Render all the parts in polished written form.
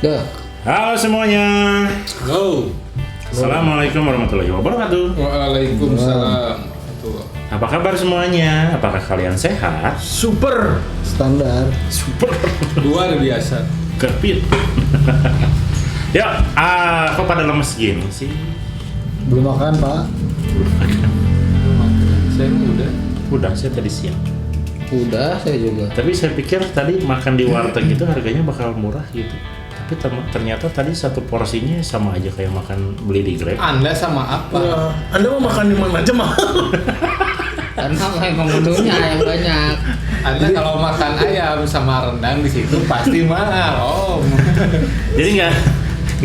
Dah. Halo semuanya. Halo. Assalamualaikum warahmatullahi wabarakatuh. Waalaikumsalam. Apa kabar semuanya? Apakah kalian sehat? Super. Standar. Super. Luar biasa. Kepit. Yuk, kok pada lemes gini sih? Belum makan, Pak? Saya udah. Udah, saya tadi siang. Udah, saya juga. Tapi saya pikir tadi makan di warteg itu harganya bakal murah gitu. Tapi ternyata tadi satu porsinya sama aja kayak makan beli di Grab. Anda sama apa? Nah, Anda mau makan di mana aja mahal. Karena memang menunya yang banyak. Anda kalau makan ayam sama rendang di situ pasti mahal, Om. Jadi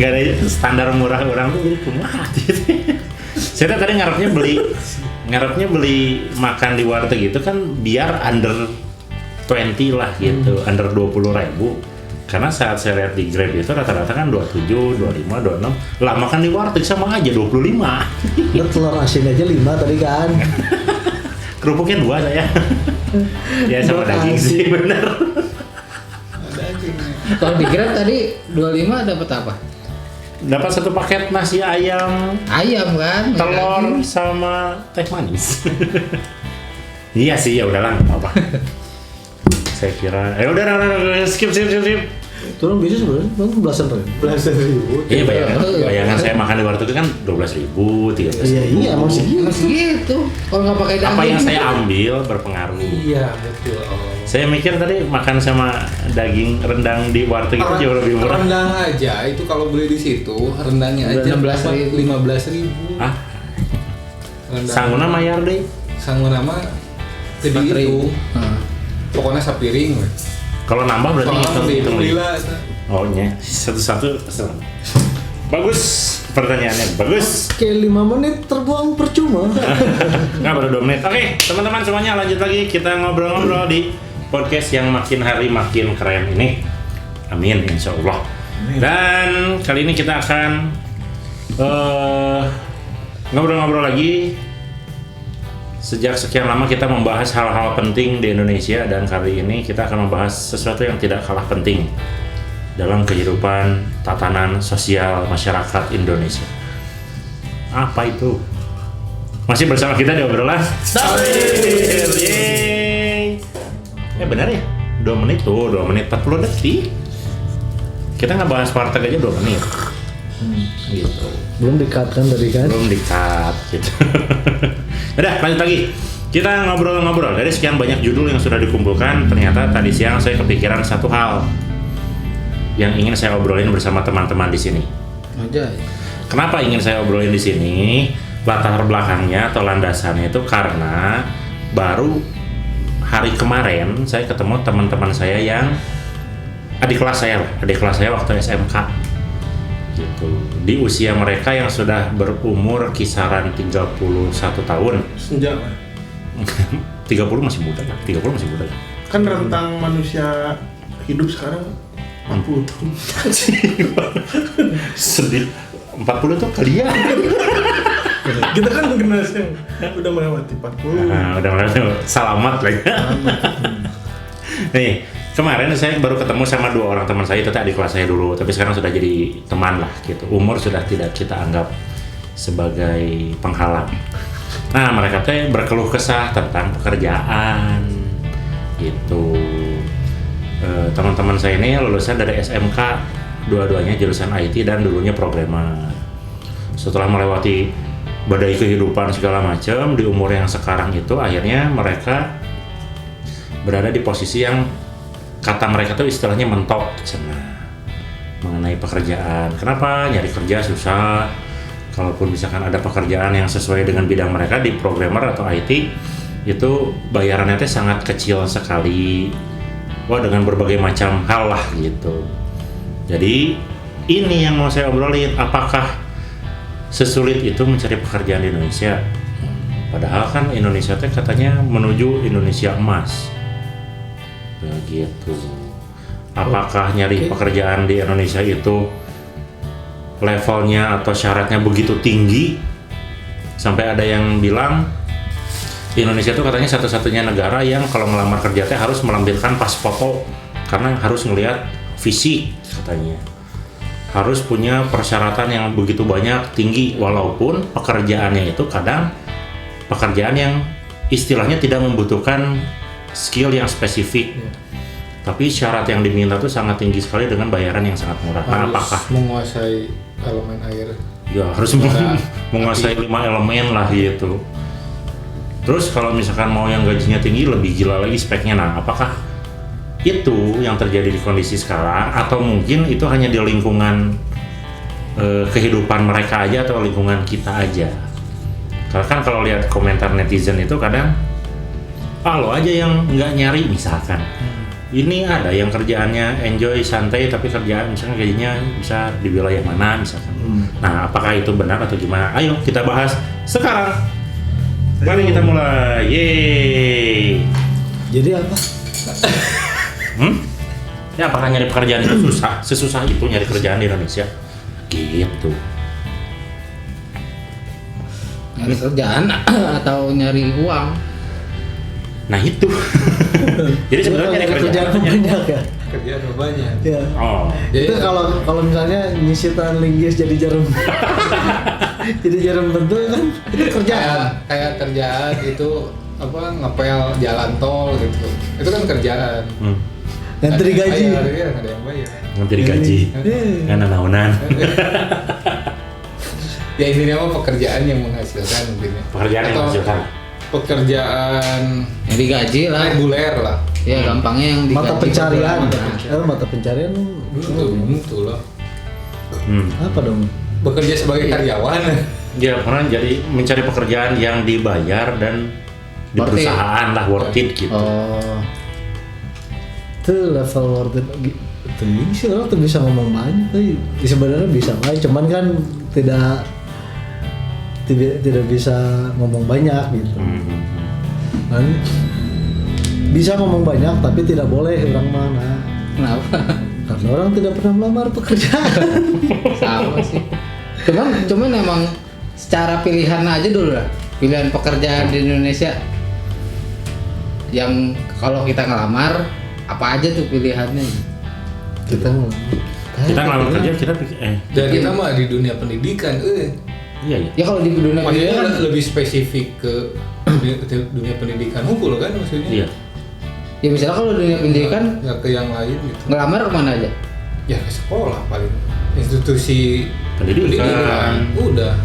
nggak ada standar murah orang tuh, jadi kumaha gitu. Saya tadi ngarepnya beli makan di warteg itu kan biar under 20 lah gitu, under 20.000. Karena saat saya lihat di Grab itu rata-rata kan 27, 25, 26. Lah makan di warteg sama aja 25. Lo telur asin aja 5 tadi kan. Kerupuknya 2 saya. Ya sama daging sih bener. Kalau di Grab tadi 25 dapat apa? Dapat satu paket nasi ayam, Ayam kan? telur sama teh manis. Iya sih, ya udahlah, nggak apa-apa. Saya kira, udah, skip. Turun bisa sebenarnya belasan ribu. Belasan ribu. Iya, bayangan saya makan di warteg itu kan 12.000, 13.000. Iya, emang segitu. Masih gitu. Kalau nggak pakai daging. Apa yang saya ambil berpengaruh. Iya, betul, Om. Saya mikir tadi makan sama daging rendang di warteg itu jauh lebih murah. Rendang aja itu kalau beli di situ rendangnya aja 15.000. Ah, sangguna mayar deh. Sanggup nama jadi itu. Pokoknya sapiring. Kalau nambah berarti hitung lila. Oh iya, satu-satu. Bagus pertanyaannya, bagus. Kayak 5 menit terbuang percuma. Nggak, baru 2 menit. Oke, teman-teman semuanya lanjut lagi. Kita ngobrol-ngobrol di podcast yang makin hari makin keren ini. Amin, insya Allah. Dan kali ini kita akan ngobrol-ngobrol lagi. Sejak sekian lama kita membahas hal-hal penting di Indonesia, dan kali ini kita akan membahas sesuatu yang tidak kalah penting dalam kehidupan tatanan sosial masyarakat Indonesia. Apa itu? Masih bersama kita di obrolan Sawir. Yeay. Benar ya? 2 menit tuh, 2 menit 40 detik. Kita ngebahas warteg aja 2 menit. Gitu. Belum di-cut kan tadi kan? Belum di-cut gitu. Udah, lanjut lagi. Kita ngobrol-ngobrol. Dari sekian banyak judul yang sudah dikumpulkan, ternyata tadi siang saya kepikiran satu hal yang ingin saya obrolin bersama teman-teman di sini. Aja. Kenapa ingin saya obrolin di sini? Latar belakangnya atau landasannya itu karena baru hari kemarin saya ketemu teman-teman saya yang adik kelas saya waktu SMK. Gitu. Di usia mereka yang sudah berumur kisaran 31 tahun. Senja. 30 masih muda lah. 30 masih muda lah. Kan rentang manusia hidup sekarang 40 tahun. Sedih. 40 tuh kalian. Kita kan generasi yang udah melewati 40. Nah, udah selamat lagi. Nih, kemarin saya baru ketemu sama 2 orang teman saya, itu adik kelas saya dulu, tapi sekarang sudah jadi teman lah gitu. Umur sudah tidak kita anggap sebagai penghalang. Nah, mereka tuh berkeluh kesah tentang pekerjaan gitu. Teman-teman saya ini lulusan dari SMK, dua-duanya jurusan IT dan dulunya programmer. Setelah melewati badai kehidupan segala macam di umur yang sekarang itu, akhirnya mereka berada di posisi yang kata mereka tuh istilahnya mentok mengenai pekerjaan. Kenapa nyari kerja susah? Kalaupun misalkan ada pekerjaan yang sesuai dengan bidang mereka di programmer atau IT, itu bayarannya tuh sangat kecil sekali. Wah, dengan berbagai macam hal lah gitu. Jadi ini yang mau saya obrolin, apakah sesulit itu mencari pekerjaan di Indonesia? Padahal kan Indonesia teh katanya menuju Indonesia emas. Begitu. Apakah nyari pekerjaan di Indonesia itu levelnya atau syaratnya begitu tinggi sampai ada yang bilang Indonesia itu katanya satu-satunya negara yang kalau ngelamar kerja teh harus melampirkan pas foto karena harus ngelihat fisik katanya. harus punya persyaratan yang begitu banyak, tinggi, walaupun pekerjaannya itu kadang pekerjaan yang istilahnya tidak membutuhkan skill yang spesifik. Tapi syarat yang diminta tuh sangat tinggi sekali dengan bayaran yang sangat murah. Nah, Harus apakah menguasai elemen air. ya harus menguasai 5 elemen lah gitu. Terus kalau misalkan mau yang gajinya tinggi, lebih gila lagi speknya. Nah, apakah itu yang terjadi di kondisi sekarang, atau mungkin itu hanya di lingkungan kehidupan mereka aja atau lingkungan kita aja? Karena kan kalau lihat komentar netizen itu kadang, lo aja yang nggak nyari misalkan. Ini ada yang kerjaannya enjoy, santai, tapi kerjaan misalnya gajinya bisa di wilayah mana misalkan. Nah, apakah itu benar atau gimana? Ayo kita bahas sekarang. Mari kita mulai. Yeay. Jadi apa? Ya, apakah nyari pekerjaan itu susah? Sesusah itu nyari kerjaan di Indonesia? Gitu. Nyari kerjaan atau nyari uang? Nah itu. Jadi sebenarnya nyari kerjaan atau nyari banyak ya. Kerjaan banyak. Ya. Oh. Itu kalau misalnya nyisitan linggis jadi jarum. Jadi jarum bentuk kan itu kerjaan. Kayak kerjaan itu apa, ngepel jalan tol gitu. Itu kan kerjaan. Nanti digaji. Ada yang bayar. Nanti digaji. Kan naonan. Ya intinya mah pekerjaan yang menghasilkan mungkin ya. Pekerjaan yang Atau menghasilkan. Pekerjaan Yang digaji lah. reguler lah. Ya gampangnya yang digaji. Mata pencarian. beberapa. Mata pencarian Itu lah. apa dong? Bekerja sebagai karyawan. Ya pernah jadi mencari pekerjaan yang dibayar dan di Worth it. perusahaan lah worth it gitu. Oh, Itu level worth it. Itu sih orang tuh bisa ngomong banyak, tapi sebenarnya bisa lah. Cuman kan tidak bisa ngomong banyak gitu. Kan bisa ngomong banyak tapi tidak boleh orang mana. kenapa? Karena orang tidak pernah melamar pekerjaan. Sama sih. Cuman emang secara pilihan aja dulu lah. Pilihan pekerjaan di Indonesia yang kalau kita ngelamar apa aja tuh pilihannya? Kita Kita ngelamar kerja kita Dan kita mah di dunia pendidikan, iya ya. Ya kalau di dunia maksudnya pendidikan lebih spesifik ke dunia pendidikan hukum kan maksudnya. Iya. ya misalnya kalau dunia pendidikan Nggak ke yang lain gitu. ngelamar kemana aja? Ya ke sekolah paling. Institusi Pendidikan. Udah.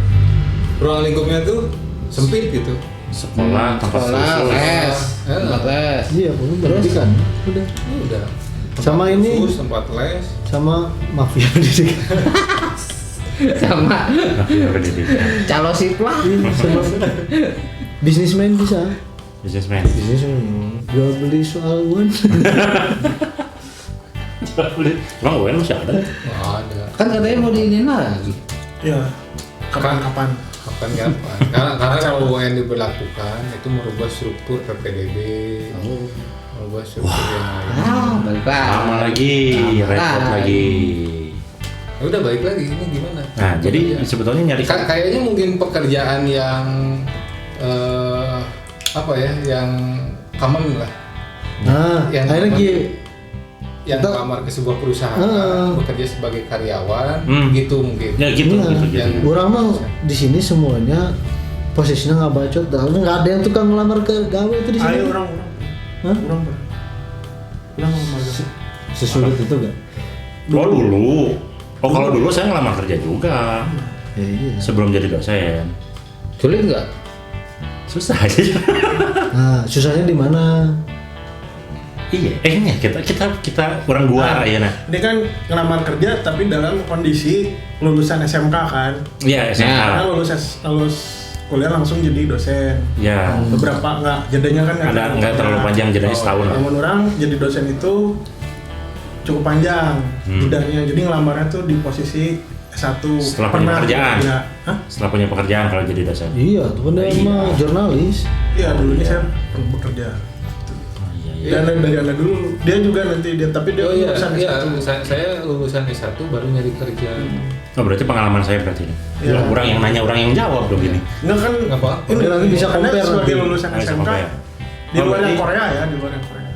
Ruang lingkupnya tuh sempit gitu. Sekolah, tempat Sekolah, khusus. les, tempat les. Iya, pendidikan. Udah. Udah. Sama Tempat ini. khusus, tempat les. Sama mafia pendidikan. Sama Iya, pendidikan. calo siplah. Sama bisnismen bisa. Businessman. Bisnismen jual beli soal uang. Emang UN masih ada? Nggak ada. Kan katanya mau diinin lagi. Iya. Kapan-kapan. Kapan-kapan. Karena kalau UN diberlakukan itu merubah struktur PPDB. Merubah struktur yang lain. Balik lagi. Lama lagi, repot lagi. Ya udah balik lagi, ini gimana? Nah, jadi sebetulnya nyari Kayaknya mungkin pekerjaan yang apa ya, yang common lah, Nah, Yang akhirnya yang Kita- lamar ke sebuah perusahaan, bekerja sebagai karyawan, gitu mungkin. ya gitu, Nah, gitu. yang- orang mah di sini semuanya posisinya nggak bacot, nggak ada yang tukang ngelamar ke gawe itu di sini. Ayo orang. Hah? Orang ngelamar. Sesulit itu gak? Oh dulu. Oh kalau dulu saya ngelamar kerja juga Ya, iya. sebelum jadi dosen. Sulit nggak? Susah aja. Nah, susahnya di mana? Iya, kita orang gua ya nah. Ini kan ngelamar kerja tapi dalam kondisi lulusan SMK kan. Iya, Karena SMK. lulus kuliah langsung jadi dosen. Ya. Beberapa nggak, jedanya kan Nggak terlalu panjang, jedanya setahun lah. Namun orang jadi dosen itu cukup panjang jedanya. Jadi ngelamarnya tuh di posisi S1. Setelah punya pekerjaan. Ya, hah? Setelah punya pekerjaan kalau jadi dosen. Iya, tuh kan dia Iya. mah jurnalis. Iya, dulunya saya bekerja. Dan dari anda dulu, dia juga nanti tapi dia Oh iya, lulusan iya, S1. saya lulusan S1 baru nyari kerja. Oh berarti pengalaman saya berarti ini. Iya. Orang yang nanya, orang yang jawab dong ini. Enggak kan? Nggak apa? Ini Nanti bisa Anda compare sebagai nanti. lulusan Bisa SMK compare. di Oh, luar yang berarti- Korea ya, di luar yang Korea.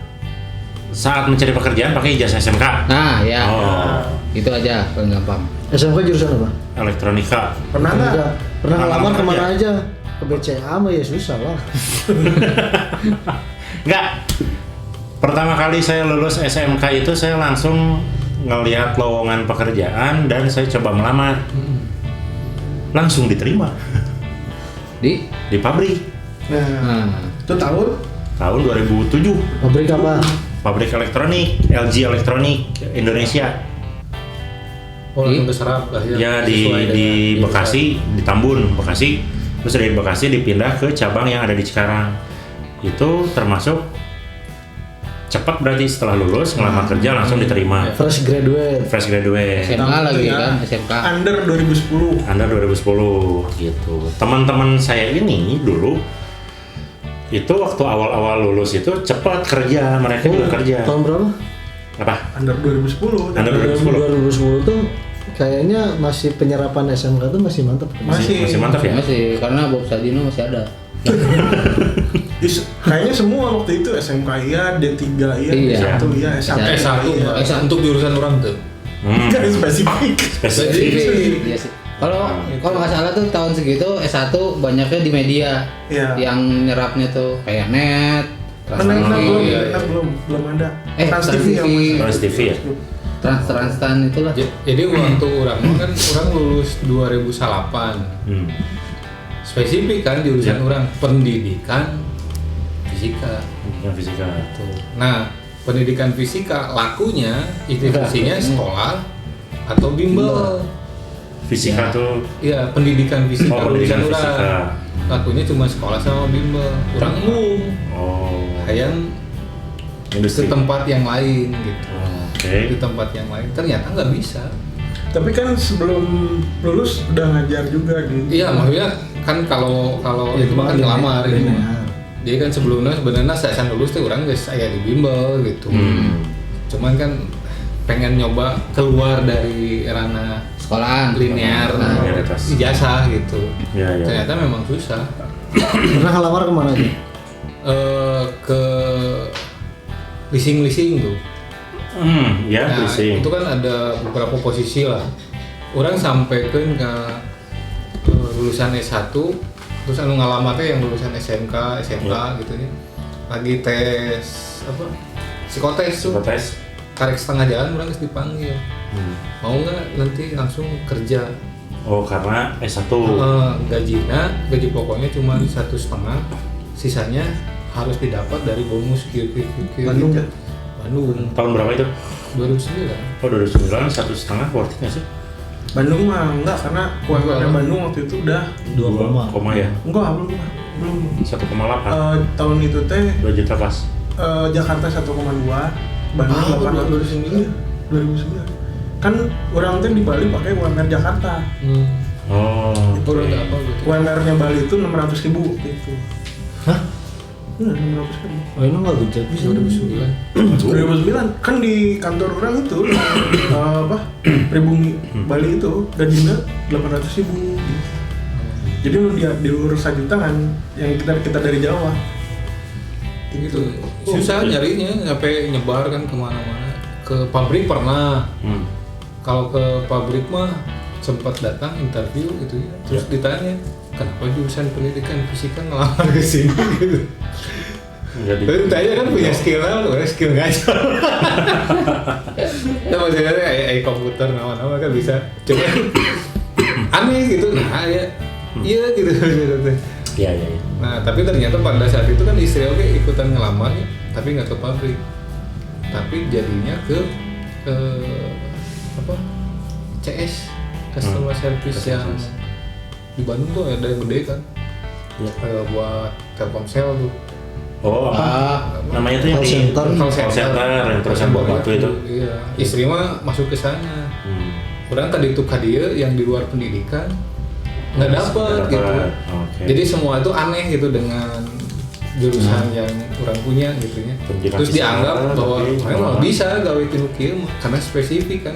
saat mencari pekerjaan pakai ijazah SMK. Nah, ya. Oh, Itu aja paling gampang. SMK jurusan apa? elektronika. Pernah nggak? Pernah ngelamar Ngelamar kemana kerja. aja? Ke BCA mah ya susah lah. Enggak. Pertama kali saya lulus SMK itu saya langsung ngelihat lowongan pekerjaan dan saya coba melamar. Langsung diterima Di di pabrik Nah, nah, itu tahun tahun 2007. Pabrik apa? Pabrik elektronik, LG Elektronik Indonesia. Oh, langsung keserap lah Ya sesuai di dengan Bekasi, di Tambun, Bekasi. Terus dari Bekasi dipindah ke cabang yang ada di Cikarang. Itu termasuk cepat berarti setelah lulus ngelamar kerja langsung diterima. Fresh graduate. Fresh graduate. SMA lagi ya. kan, SMK. Under 2010. Anda 2010 gitu. Teman-teman saya ini dulu itu waktu awal-awal lulus itu cepat kerja, mereka juga kerja. Tahun berapa? Apa? Under 2010. Under 2010. 2010 tuh kayaknya masih penyerapan SMK tuh masih mantap. Masih mantap ya? Masih karena Bob Sadino masih ada. Kayaknya semua waktu itu SMK iya, D3 iya, Iya. D1 iya, S1 S1 iya. Mbak. Untuk jurusan orang tuh. Kan spesifik. Spesifik. Iya sih. Kalau nggak salah tuh tahun segitu S1 banyaknya di media. Iya. Yang nyerapnya tuh kayak net, Trans Pernah TV, belum? iya, Pernah belum ada. Trans TV yang TV. masih- Trans TV ya? Transtan itulah. Jadi waktu orang kan orang lulus 2008. Spesifik kan jurusan orang pendidikan fisika. Yang fisika. Tuh. Nah, pendidikan fisika lakunya institusinya sekolah atau bimbel. Fisika tuh Iya, pendidikan fisika Oh, pendidikan jurusan fisika. orang. Lakunya cuma sekolah sama bimbel. Orang mau oh hayang ke industri. tempat yang lain gitu. Oke. Di tempat yang lain ternyata nggak bisa. Tapi kan sebelum lulus udah ngajar juga di. Iya, maksudnya kan kalau itu mah kan ngelamar gitu. Jadi kan sebelumnya sebenarnya saya lulus tuh orang guys saya di bimbel gitu. Cuman kan pengen nyoba keluar dari ranah Sekolahan. linear Linearitas. ijazah gitu. Ya, ya. Ternyata memang susah. Pernah ngelamar kemana aja? Ke leasing tuh. Ya, Nah, leasing. itu kan ada beberapa posisi lah. Orang sampai ke lulusan S1, terus anu ngalamatnya yang lulusan SMK gitu ya. Lagi tes apa? Psikotes tuh. Psikotes. Karek setengah jalan orang harus dipanggil. Mau nggak nanti langsung kerja? Oh, karena S1. Gaji pokoknya cuma 1,5, sisanya harus didapat dari bonus QQ. Bandung. Bandung. Tahun berapa itu? 2009. Oh, 2009 1,5 worth it nggak sih? Bandung mah enggak karena UMR Bandung waktu itu udah 2 koma ya? enggak belum. 1,8. Tahun itu teh 2 juta pas. Jakarta 1,2, Bandung 800. 2009. 2009. Kan orang tuh di Bali pakai UMR Jakarta. Oh. Orang nggak apa gitu. UMR-nya Bali itu 600.000 gitu. Hah? 600.000. Oh ini nggak gede bisa. 2009. 2009 kan di kantor orang itu apa Pribumi Bali itu gajinya 800.000 gitu. Jadi lu di luar 1 juta kan yang kita dari Jawa Gitu. Susah nyarinya sampai nyebar kan kemana-mana. Ke pabrik pernah. Kalau ke pabrik mah sempat datang interview gitu ya. Terus ditanya kenapa jurusan pendidikan fisika ngelamar ke sini gitu. Jadi Terus ditanya kan punya skill apa? Skill ngajar. Nah maksudnya kayak komputer nama-nama kan bisa. Cuma aneh gitu. Nah ya iya gitu. ya. Nah tapi ternyata pada saat itu kan istri oke ikutan ngelamar ya, tapi nggak ke pabrik. Tapi jadinya ke apa? CS customer service yang di Bandung tuh ada yang gede kan. Ya. Buat Telkomsel tuh. Oh, apa? Namanya tuh yang Call di center. call center yang terusan bawa batu itu. Iya, istri mah masuk ke sana. Orang tadi itu dia yang di luar pendidikan nggak dapat gitu. Oke. Jadi semua itu aneh gitu dengan jurusan yang orang punya gitu ya. Pendidikan Terus fisika, dianggap bahwa tapi memang bisa gawe tinu kieu mah, karena spesifik kan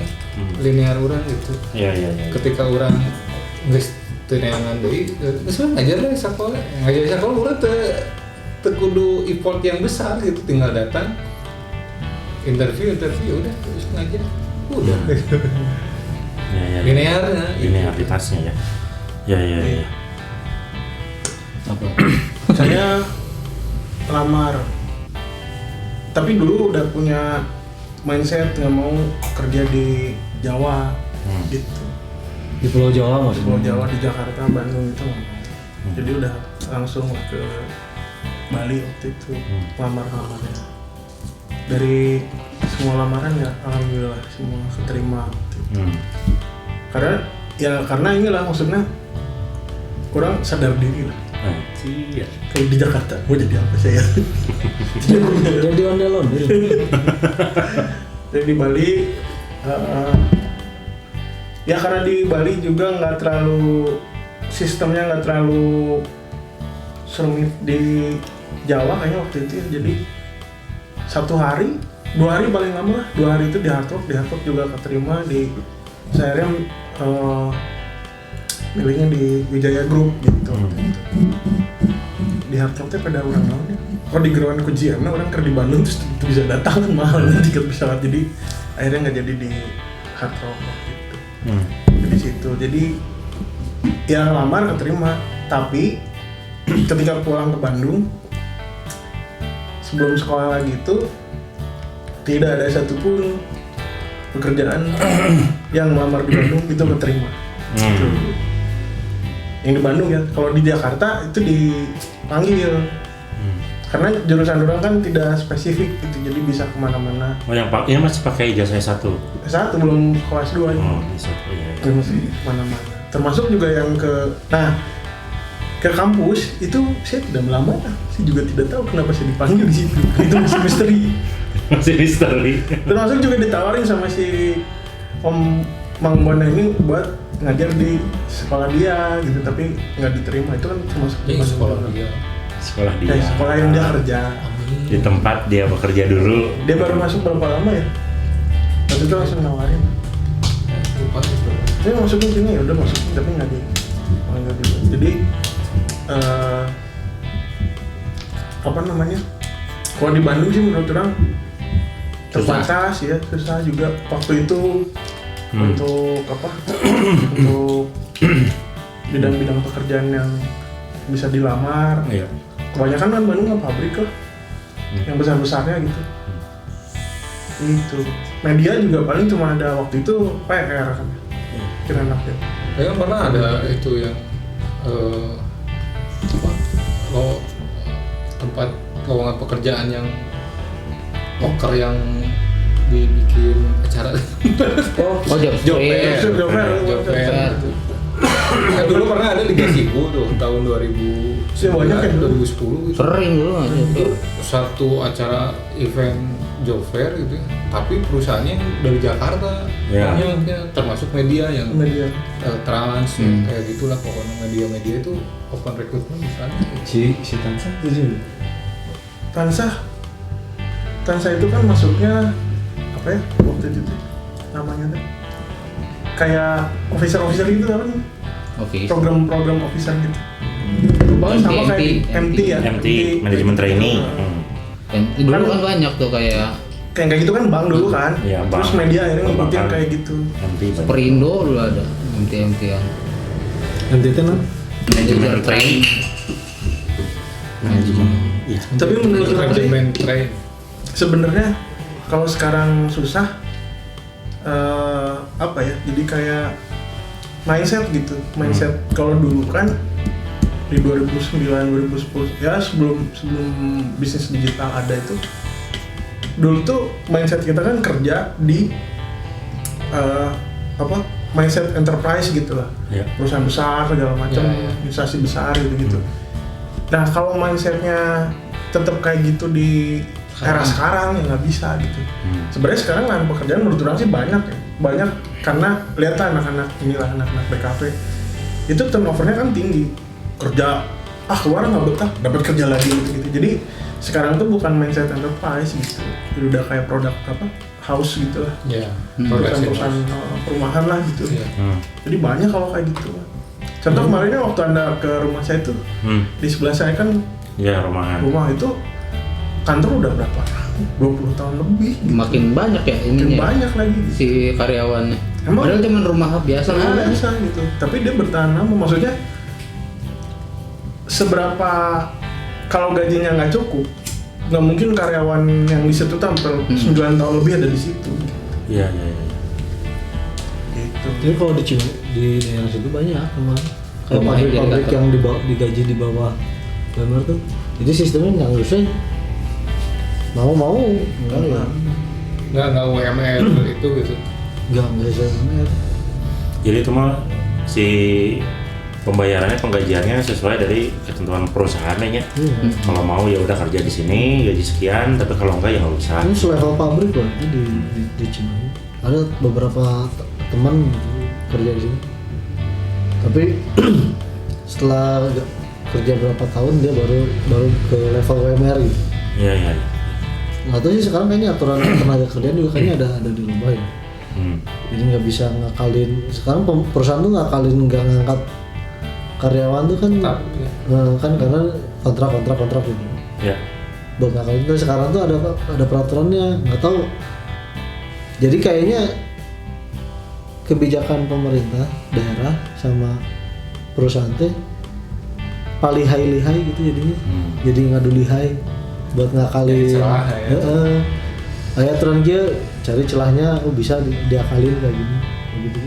linear orang gitu. Ya. Ketika orang geus teu neangan deui, geus ngajar deh sakola. Ngajar sakola urang teu kudu effort yang besar gitu, tinggal datang interview udah terus ngajar udah Ya. Linearitasnya ya. Ya. Apa? Saya lamar, tapi dulu udah punya mindset nggak mau kerja di Jawa gitu. Di Pulau Jawa Di maksudnya. Pulau Jawa, di Jakarta, Bandung itu nggak mau. Jadi udah langsung ke Bali waktu itu lamar-lamarnya. Dari semua lamaran ya alhamdulillah semua keterima. Gitu. Karena inilah maksudnya kurang sadar diri lah. Iya. Kalau di Jakarta mau jadi apa saya? Jadi ondel-ondel. Jadi di Bali ya karena di Bali juga nggak terlalu sistemnya nggak terlalu serumit di Jawa kayaknya waktu itu ya. Jadi 1 hari 2 hari paling lama lah, 2 hari itu di Hard Rock juga keterima di saya milihnya di Wijaya Group gitu. Di Hard Rock pada orang namanya kalau di Geruan Kujiana orang kerja di Bandung terus bisa datang kan mahal tiket pesawat, jadi akhirnya nggak jadi di Hard Rock gitu. Di situ jadi ya lamar keterima, tapi ketika pulang ke Bandung sebelum sekolah lagi itu tidak ada satupun pekerjaan yang melamar di Bandung itu keterima. Gitu. Yang di Bandung ya, kalau di Jakarta itu dipanggil. Karena jurusan orang kan tidak spesifik gitu, jadi bisa kemana-mana. Oh yang ini masih pakai ijazah S1? S1 belum kelas 2 Oh S1 ya. masih kemana-mana. Termasuk juga yang ke kampus itu saya tidak melamar, saya juga tidak tahu kenapa saya dipanggil di situ. Itu masih misteri. Masih misteri. Termasuk juga ditawarin sama si Om Mang Bona ini buat ngajar di sekolah dia gitu, tapi nggak diterima. Itu kan termasuk Jadi sekolah dia. Sekolah dia. Sekolah yang dia kerja. Di tempat dia bekerja dulu. Dia baru masuk berapa lama ya? Waktu itu langsung nawarin. Lupa itu. Dia masukin sini ya udah masukin, tapi nggak di. Jadi apa namanya? Kalau di Bandung sih menurut orang terbatas ya, susah juga waktu itu untuk apa? Untuk bidang-bidang pekerjaan yang bisa dilamar. Iya. Kebanyakan kan Bandung nggak pabrik lah, yang besar-besarnya gitu. Itu media juga paling cuma ada waktu itu PR kan, kira-kira ya. Saya kan pernah ada itu yang lo tempat lowongan pekerjaan yang poker yang dibikin acara. Oh, job fair. Job fair. Kan dulu pernah ada Liga Sibu tuh tahun 2000. Ya, banyak ya dulu. 2010 gitu. Sering dulu aja. Itu satu acara event job fair gitu ya. Tapi perusahaannya dari Jakarta. Ya. Banyaknya, termasuk media yang Media. trans kayak gitulah pokoknya media itu open recruitment misalnya. Si Tansa itu Tansa itu kan masuknya apa ya waktu itu tuh, namanya tuh kayak officer gitu apa nih? Oke. Program officer gitu. Sama kayak MT ya. MT, manajemen training. Dulu kan banyak tuh kayak gitu kan bank dulu kan. Iya, bank. Terus media akhirnya ngikutin Perbankan. kayak gitu. MT. Perindo dulu ada MT yang NTT kan? manajer training. Manajemen. Iya. Tapi menurut saya Manajemen train. sebenarnya kalau sekarang susah apa ya? Jadi kayak mindset gitu. Mindset kalau dulu kan di 2009 2010 ya sebelum bisnis digital ada itu, dulu tuh mindset kita kan kerja di mindset enterprise gitu lah, Iya. perusahaan besar segala macam, Ya. instansi besar gitu. Nah kalau mindsetnya tetap kayak gitu di era sekarang ya nggak bisa gitu. Sebenarnya sekarang lahan pekerjaan menurut orang sih banyak karena lihat anak-anak BKP itu turnovernya kan tinggi, kerja keluar nggak betah dapat kerja lagi gitu. Jadi sekarang tuh bukan mindset enterprise gitu, jadi udah kayak produk house gitu lah, Ya. perusahaan perumahan lah gitu. Iya. Jadi banyak kalau kayak gitu. Contoh kemarinnya waktu Anda ke rumah saya tuh, di sebelah saya kan Ya rumahan. rumah itu kantor udah berapa 20 tahun lebih. Makin banyak ya Makin ininya. banyak lagi. Si karyawannya. Emang- Padahal cuma rumah biasa kan. Biasa gitu. Tapi dia bertahan lama. Maksudnya seberapa kalau gajinya nggak cukup, nggak mungkin karyawan yang di situ tampil 9 tahun lebih ada di situ. Iya. Gitu. Jadi kalau di daerah situ banyak teman. Kayak Rumahnya pabrik jadi yang digaji di bawah UMR tuh. Jadi sistemnya yang harusnya mau enggak ya. Nggak UMR itu gitu. Enggak bisa UMR. Jadi itu mah si pembayarannya penggajiannya sesuai dari ketentuan perusahaannya ya. Kalau mau ya udah kerja di sini gaji sekian, tapi kalau enggak ya nggak usah. Ini selevel pabrik loh itu di Cimahi. Ada beberapa teman gitu, kerja di sini. Tapi setelah kerja berapa tahun dia baru ke level UMR gitu. Iya. Nggak tahu sih sekarang kayaknya aturan tenaga kerjaan juga kayaknya ada dirubah ya. Jadi nggak bisa ngakalin. Sekarang perusahaan tuh ngakalin nggak ngangkat karyawan tuh kan Tetap, ya. kan karena kontrak gitu. Ya. Buat ngakalin. Tapi sekarang tuh ada peraturannya, nggak tahu. Jadi kayaknya kebijakan pemerintah daerah sama perusahaan teh palihai-lihai gitu jadinya. Jadi ngadu lihai buat ngakalin. Jadi celah ya. Aya aturan dia cari celahnya, bisa diakalin kayak gini, kayak gitu.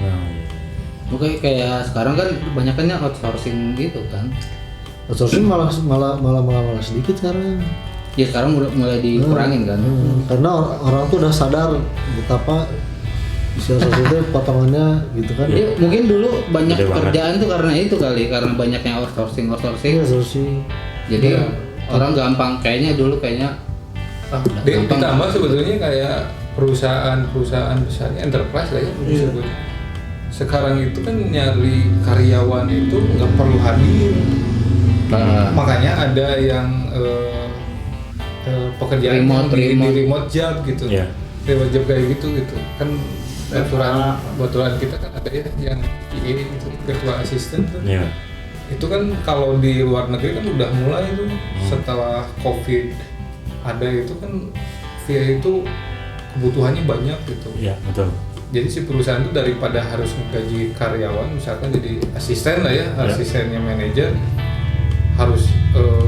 Nah, Oke, kayak sekarang kan kebanyakannya outsourcing gitu kan. Outsourcing malah sedikit sekarang. Ya sekarang mulai dikurangin kan. Karena orang tuh udah sadar betapa isi outsourcing itu potongannya gitu kan. Ya, mungkin dulu banyak Gede banget. pekerjaan tuh karena itu kali, karena banyaknya outsourcing. Iya outsourcing. Jadi orang gampang udah gampang. Ditambah sebetulnya kayak perusahaan besarnya enterprise lah ya disebut. Sekarang itu kan nyari karyawan itu nggak perlu hadir. Makanya ada yang pekerjaan Remote. di remote job gitu. Iya. Remote job kayak gitu kan aturan kita kan ada ya yang VA itu virtual assistant tuh. Iya. Itu kan kalau di luar negeri kan udah mulai tuh setelah COVID ada itu kan VA itu kebutuhannya banyak gitu. Iya, betul. Jadi si perusahaan itu daripada harus menggaji karyawan misalkan jadi asisten lah ya, asistennya manajer harus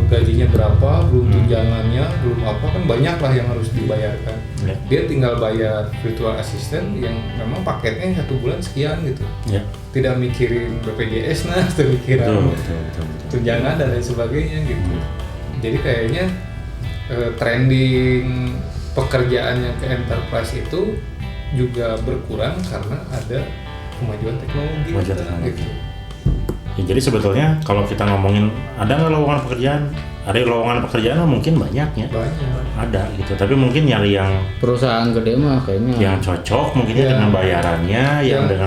gajinya berapa, belum tunjangannya, belum apa kan banyak lah yang harus dibayarkan. Ya. Dia tinggal bayar virtual assistant yang memang paketnya 1 bulan sekian gitu. Ya. Tidak mikirin BPJS nah, tidak mikirin Betul. tunjangan dan lain sebagainya gitu. Jadi kayaknya trending pekerjaannya ke enterprise itu juga berkurang karena ada kemajuan teknologi. Kemajuan teknologi. Gitu. Ya, jadi sebetulnya kalau kita ngomongin ada nggak lowongan pekerjaan? Ada lowongan pekerjaan mungkin banyaknya. Banyak. Ada gitu, tapi mungkin nyari yang Perusahaan gede mah kayaknya. yang cocok mungkin Ya. dengan bayarannya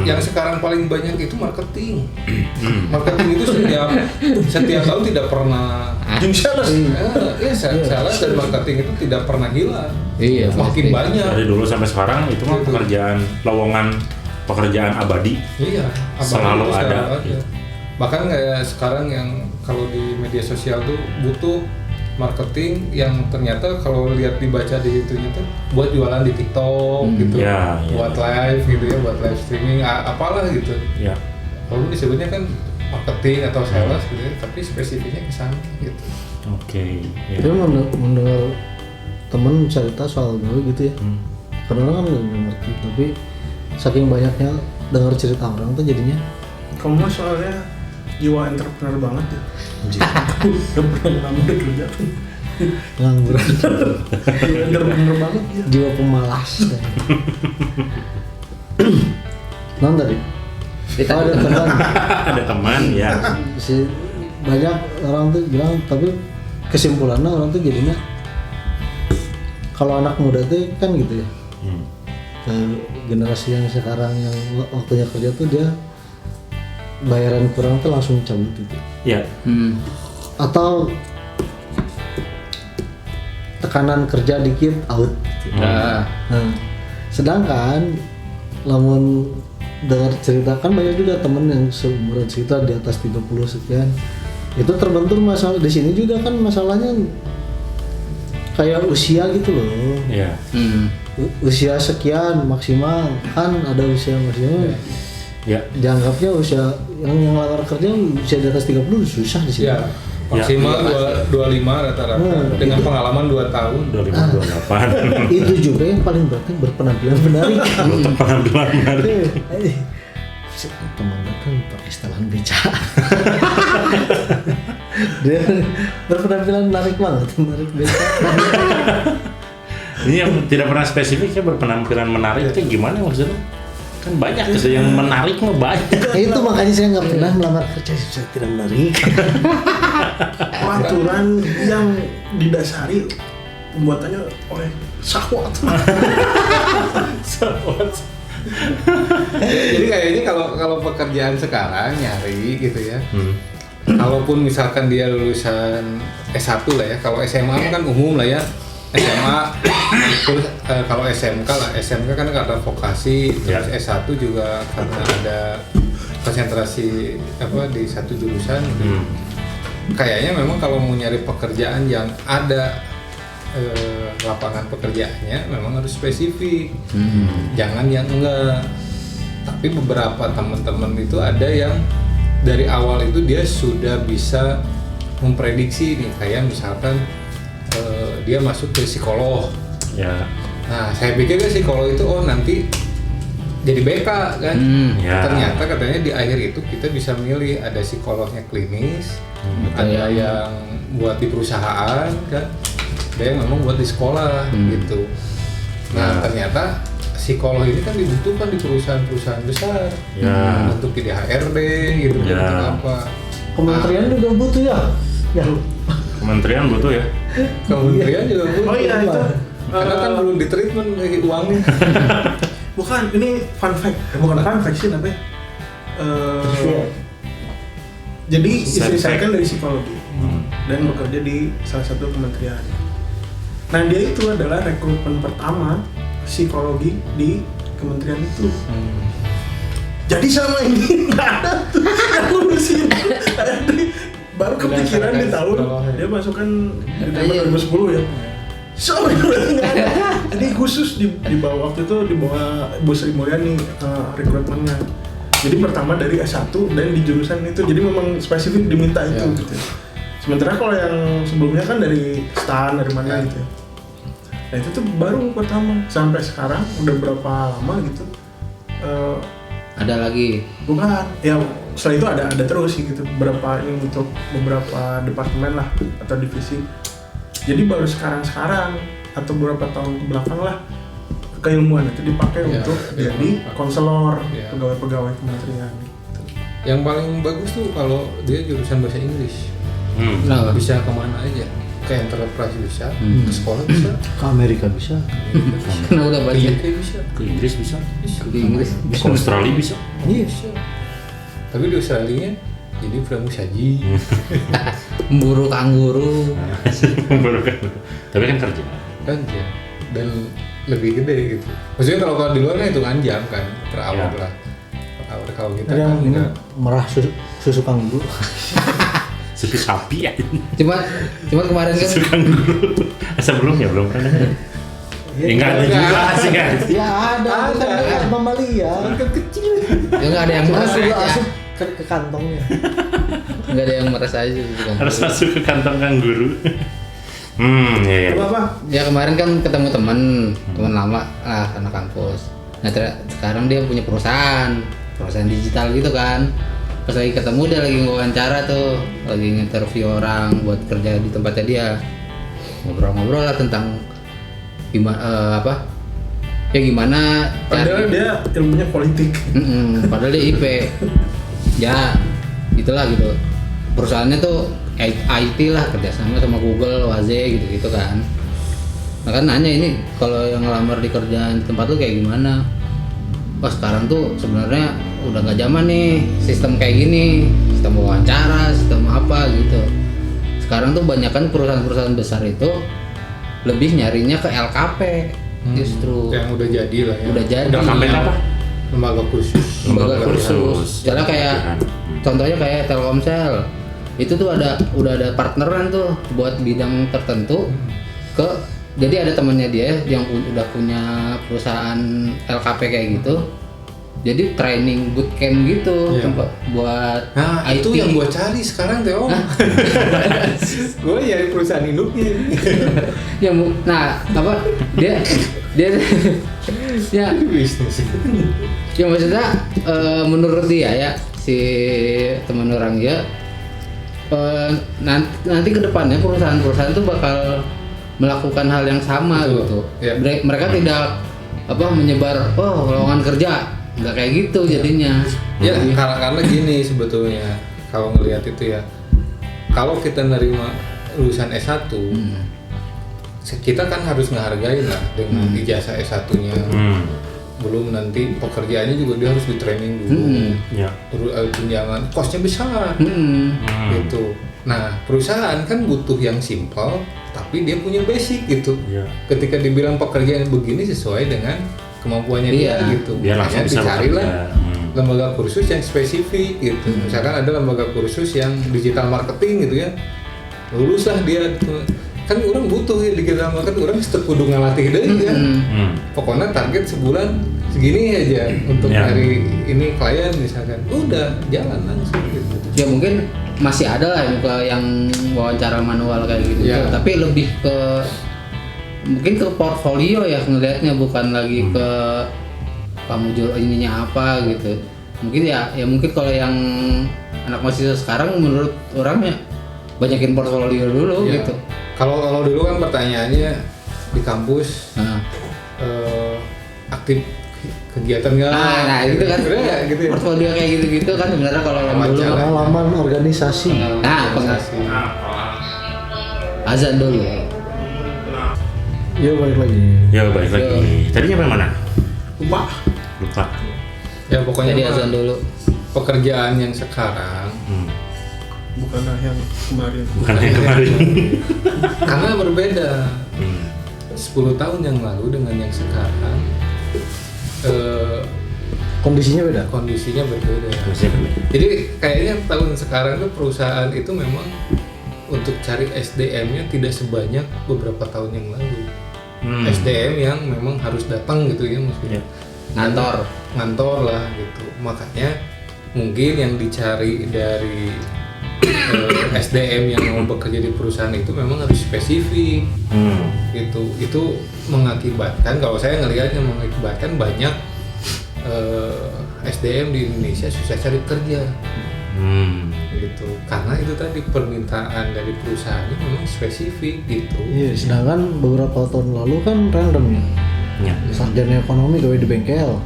Yang sekarang paling banyak itu marketing. Marketing itu setiap tahun tidak pernah Sales. sales dan marketing itu tidak pernah hilang. Iya, Makin pasti. banyak. dari dulu sampai sekarang itu mah Gitu. lowongan pekerjaan abadi. Iya, Selalu itu ada. Bahkan kayak sekarang yang kalau di media sosial tuh butuh marketing yang ternyata kalau lihat dibaca di itunya tuh buat jualan di TikTok gitu, Ya, ya. buat live gitu ya, buat live streaming, apalah gitu. Ya. Kalau disebutnya kan marketing atau sales gitu ya, tapi spesifiknya ke sana gitu. Oke. Ya. Jadi mendengar temen cerita soal gue gitu ya. Karena orang kan nggak ngerti, tapi saking banyaknya dengar cerita orang tuh jadinya Kamu mah soalnya jiwa entrepreneur banget ya. Udah pernah udah kerja. nganggur. Jiwa entrepreneur banget ya. Jiwa pemalas. Non tadi. Kita Ada teman Ada teman ya. si banyak orang tuh bilang, tapi kesimpulannya orang tuh jadinya kalau anak muda tuh kan gitu ya. Generasi yang sekarang yang waktunya kerja tuh dia bayaran kurang tuh langsung cabut gitu. Ya. Atau tekanan kerja dikit out. Nah, Nah, sedangkan lamun dengar cerita kan banyak juga temen yang seumuran sekitar di atas 30 sekian itu terbentur masalah di sini juga kan masalahnya kayak usia gitu loh. Iya. Usia sekian maksimal, kan ada usia maksimal. Ya. Dianggapnya usia yang lamar kerja usia di atas 30 susah di sini. Ya, maksimal 25 rata-rata dengan itu. pengalaman 2 tahun. 25-28. Itu juga yang paling penting berpenampilan menarik. Penampilan menarik. Teman datang pakai setelan beca. Dia berpenampilan menarik banget, menarik beca. Ini yang tidak pernah spesifiknya berpenampilan menarik itu gimana maksudnya? Kan banyak tuh yang menarik mah banyak. Itu makanya saya nggak pernah melamar kerja, saya tidak menarik. Aturan yang didasari pembuatannya oleh syahwat. Jadi kayaknya kalau pekerjaan sekarang nyari gitu ya. Kalaupun misalkan dia lulusan S1 lah ya, kalau SMA kan umum lah ya. SMA terus kalau SMK kan ada vokasi, terus S1 juga karena ada konsentrasi di satu jurusan. Kayaknya memang kalau mau nyari pekerjaan yang ada lapangan pekerjaannya memang harus spesifik. Jangan yang enggak. Tapi beberapa teman-teman itu ada yang dari awal itu dia sudah bisa memprediksi nih, kayak misalkan dia masuk ke psikolog. Ya. Nah, saya pikir kan psikolog itu nanti jadi BK kan. Ternyata katanya di akhir itu kita bisa milih, ada psikolognya klinis, ada yang buat di perusahaan kan, ada yang memang buat di sekolah gitu. Nah, ternyata psikolog ini kan dibutuhkan di perusahaan-perusahaan besar untuk jadi HRD gitu, untuk apa. Kementerian juga butuh ya. Kementerian butuh ya. Kementerian juga butuh. Oh iya itu. Karena kan belum di treatment uangnya. Bukan, ini fun fact. Bukan fun fact sih namanya. Jadi istri saya kan dari psikologi dan bekerja di salah satu kementerian. Nah dia itu adalah rekrutmen pertama psikologi di kementerian itu. Jadi sama ini nggak ada tuh yang ngurusin. Baru kepikiran di tahun dia masukkan di tahun 2010 ya. So nggak ada. Jadi khusus di bawah waktu itu di bawah Bu Sri Mulyani rekrutmennya. Jadi pertama dari S1 dan di jurusan itu, jadi memang spesifik diminta itu gitu. Sementara kalau yang sebelumnya kan dari STAN dari mana gitu. Nah itu tuh baru pertama, sampai sekarang udah berapa lama gitu. Ada lagi. Bukan, ya setelah itu ada terus sih gitu, beberapa ini untuk beberapa departemen lah atau divisi. Jadi baru sekarang atau beberapa tahun kebelakang lah keilmuan itu dipakai untuk jadi konselor pegawai-pegawai kementerian. Gitu. Yang paling bagus tuh kalau dia jurusan bahasa Inggris. Kenapa? Bisa kemana aja? Ke enterprise bisa, ke sekolah bisa, Ke Amerika bisa. Karena udah ke banyak. UK bisa, Ke Inggris bisa. Di Inggris. Ke Australia bisa. Iya. bisa. Tapi di Australia jadi pramusaji. Memburu kanguru. Tapi kan kerja. Kan ya. Dan lebih gede gitu. Maksudnya kalau di luar kan hitungan jam kan per hour lah. Per hour kalau kita Ada kan yang ini enggak. merah susu kanguru. Susu sapi ya. Cuma kemarin kan Susu kanguru. Sebelumnya belum pernah. Enggak ada juga sih kan. Ya ada, kan mamalia. ya nggak ada yang Cuma meres sudah aja. asup ke kantongnya. Nggak ada yang meres aja gitu kan. Harus masuk ke kantong kanguru. Ya. Apa? Ya kemarin kan ketemu teman lama lah anak kampus. Nah sekarang dia punya perusahaan digital gitu kan. Pas lagi ketemu dia lagi wawancara tuh, lagi interview orang buat kerja di tempatnya dia. Ngobrol-ngobrol lah tentang gimana gimana Padahal dia ilmunya politik. padahal dia IP. Ya, itulah gitu. Perusahaannya tuh IT lah, kerjasama sama Google, Waze gitu-gitu kan. Nah kan nanya ini kalau yang ngelamar di kerjaan di tempat lu kayak gimana? Wah sekarang tuh sebenarnya udah nggak zaman nih sistem kayak gini, sistem wawancara, sistem apa gitu. Sekarang tuh banyak kan perusahaan-perusahaan besar itu lebih nyarinya ke LKP justru. Yang udah jadi lah ya. Udah jadi. Udah sampai apa? Lembaga khusus. Lembaga khusus. khusus. Misalnya kayak contohnya kayak Telkomsel. Itu tuh udah ada partneran tuh buat bidang tertentu. jadi ada temannya dia yang udah punya perusahaan LKP kayak gitu. Jadi training bootcamp gitu Iya. tempat buat Nah, IT. itu yang gua cari sekarang Teo. Gua nyari perusahaan induknya ini. Nah, apa dia ya Bisnis. ya maksudnya menurut dia ya si teman orang dia nanti ke depannya perusahaan-perusahaan itu bakal melakukan hal yang sama Betul. gitu. Ya. Mereka tidak menyebar lowongan kerja, nggak kayak gitu jadinya. Ya, karena gini sebetulnya kalau ngelihat itu ya, kalau kita nerima lulusan S1, kita kan harus ngehargain lah dengan ijazah S1-nya. Belum nanti pekerjaannya juga dia harus di training dulu. Ya. Tunjangan kosnya besar. Gitu. Nah, perusahaan kan butuh yang simpel tapi dia punya basic gitu. Iya. Ketika dibilang pekerjaan begini sesuai dengan kemampuannya dia Iya. gitu. Dia langsung bisa dicarilah bekerja. lembaga kursus yang spesifik gitu. Misalkan ada lembaga kursus yang digital marketing gitu ya. Luluslah dia kan orang butuh ya digital marketing, orang kudu ngalatih deui ya. Pokoknya target sebulan segini aja untuk Ya. hari ini klien misalkan. Udah jalan langsung gitu. Ya mungkin masih ada lah yang wawancara manual kayak gitu. Ya. Tapi lebih ke mungkin ke portfolio ya ngelihatnya, bukan lagi ke kamu jual ininya apa gitu. Mungkin ya mungkin kalau yang anak mahasiswa sekarang menurut orang ya banyakin portfolio dulu Ya. gitu. Kalau dulu kan pertanyaannya di kampus Nah, aktif kegiatan nggak? nah itu kan Sebenarnya nggak gitu ya. portfolio kayak gitu-gitu kan sebenarnya kalau yang dulu. Wawancara. Pengalaman organisasi. Nah, azan dulu. Yuk balik lagi. Ya balik lagi. Tadi nyampe mana? Lupa. Lupa. Ya pokoknya Jadi mah azan dulu. pekerjaan yang sekarang Bukanlah yang kemarin. Bukan yang kemarin. karena berbeda. 10 tahun yang lalu dengan yang sekarang Kondisinya beda. kondisinya berbeda. Masih berbeda. Jadi kayaknya tahun sekarang tuh perusahaan itu memang untuk cari SDM-nya tidak sebanyak beberapa tahun yang lalu. SDM yang memang harus datang gitu ya maksudnya. Ngantor lah gitu. Makanya mungkin yang dicari dari SDM yang mau bekerja di perusahaan itu memang harus spesifik gitu. Itu mengakibatkan, kalau saya ngelihatnya mengakibatkan banyak SDM di Indonesia susah cari kerja gitu, karena itu tadi permintaan dari perusahaannya memang spesifik gitu. Iya, sedangkan beberapa tahun lalu kan random ya. Ya. Sarjana ekonomi gawe di bengkel.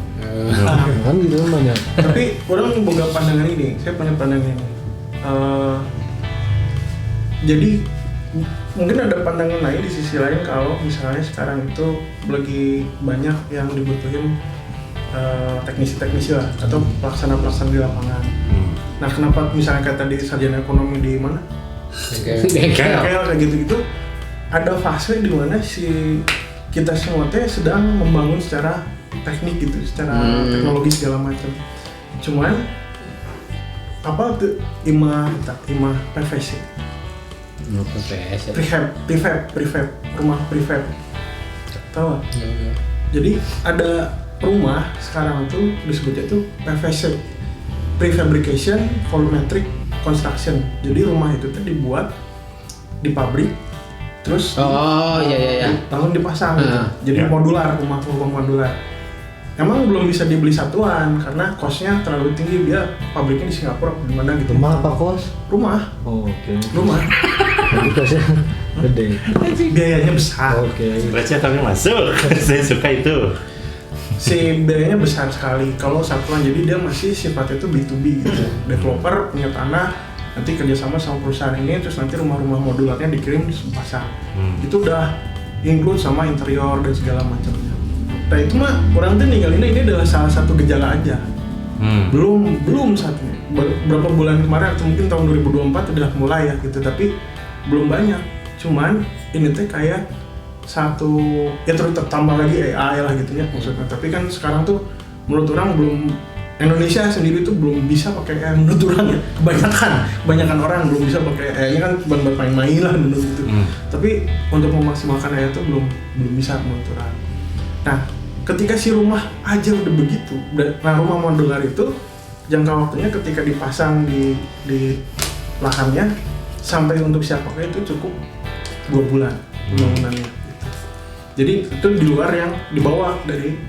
Kan gitu kan banyak. Tapi orang boga pandangan ini, saya punya pandangan ini. Jadi mungkin ada pandangan lain di sisi lain kalau misalnya sekarang itu lagi banyak yang dibutuhin teknisi-teknisi lah atau pelaksana-pelaksana di lapangan. Nah, kenapa misalnya kayak tadi sarjana ekonomi di mana? Bengkel. Kayak gitu-gitu ada fase di mana si kita semua teh sedang membangun secara teknik gitu, secara teknologi segala macam. Cuman apa tuh imah PVC, PPS ya. prefab, rumah prefab, tahu? Jadi ada rumah sekarang tuh disebutnya tuh PVC, prefabrication volumetric construction. Jadi rumah itu tuh dibuat di pabrik, terus iya. tahun dipasang gitu. Jadi modular, rumah modular. Emang belum bisa dibeli satuan karena kosnya terlalu tinggi, dia pabriknya di Singapura di mana gitu. Rumah apa kos? Rumah, Oh, oke. rumah. Jadi kosnya gede. Biayanya besar. Oke. Receh tapi masuk. Saya suka itu. Si biayanya besar sekali kalau satuan, jadi dia masih sifatnya itu B2B gitu. Developer punya tanah, nanti kerjasama sama perusahaan ini, terus nanti rumah-rumah modularnya dikirim pasang. Itu udah include sama interior dan segala macamnya. Nah itu mah orang tuh ninggalinnya ini adalah salah satu gejala aja. Belum saat ini. Berapa bulan kemarin atau mungkin tahun 2024 udah mulai ya gitu, tapi belum banyak. Cuman ini tuh kayak satu ya terus tambah lagi AI lah gitu ya maksudnya. Tapi kan sekarang tuh menurut orang Indonesia sendiri tuh belum bisa pakai AI menurut orang ya. Kebanyakan orang belum bisa pakai AI, kan cuma bermain-main lah menurut itu. Tapi untuk memaksimalkan AI itu belum bisa menurut orang. Nah, ketika si rumah aja udah begitu, nah rumah modular itu jangka waktunya ketika dipasang di lahannya sampai untuk siap pakai itu cukup 2 bulan pembangunannya. Gitu. Jadi itu di luar yang dibawa dari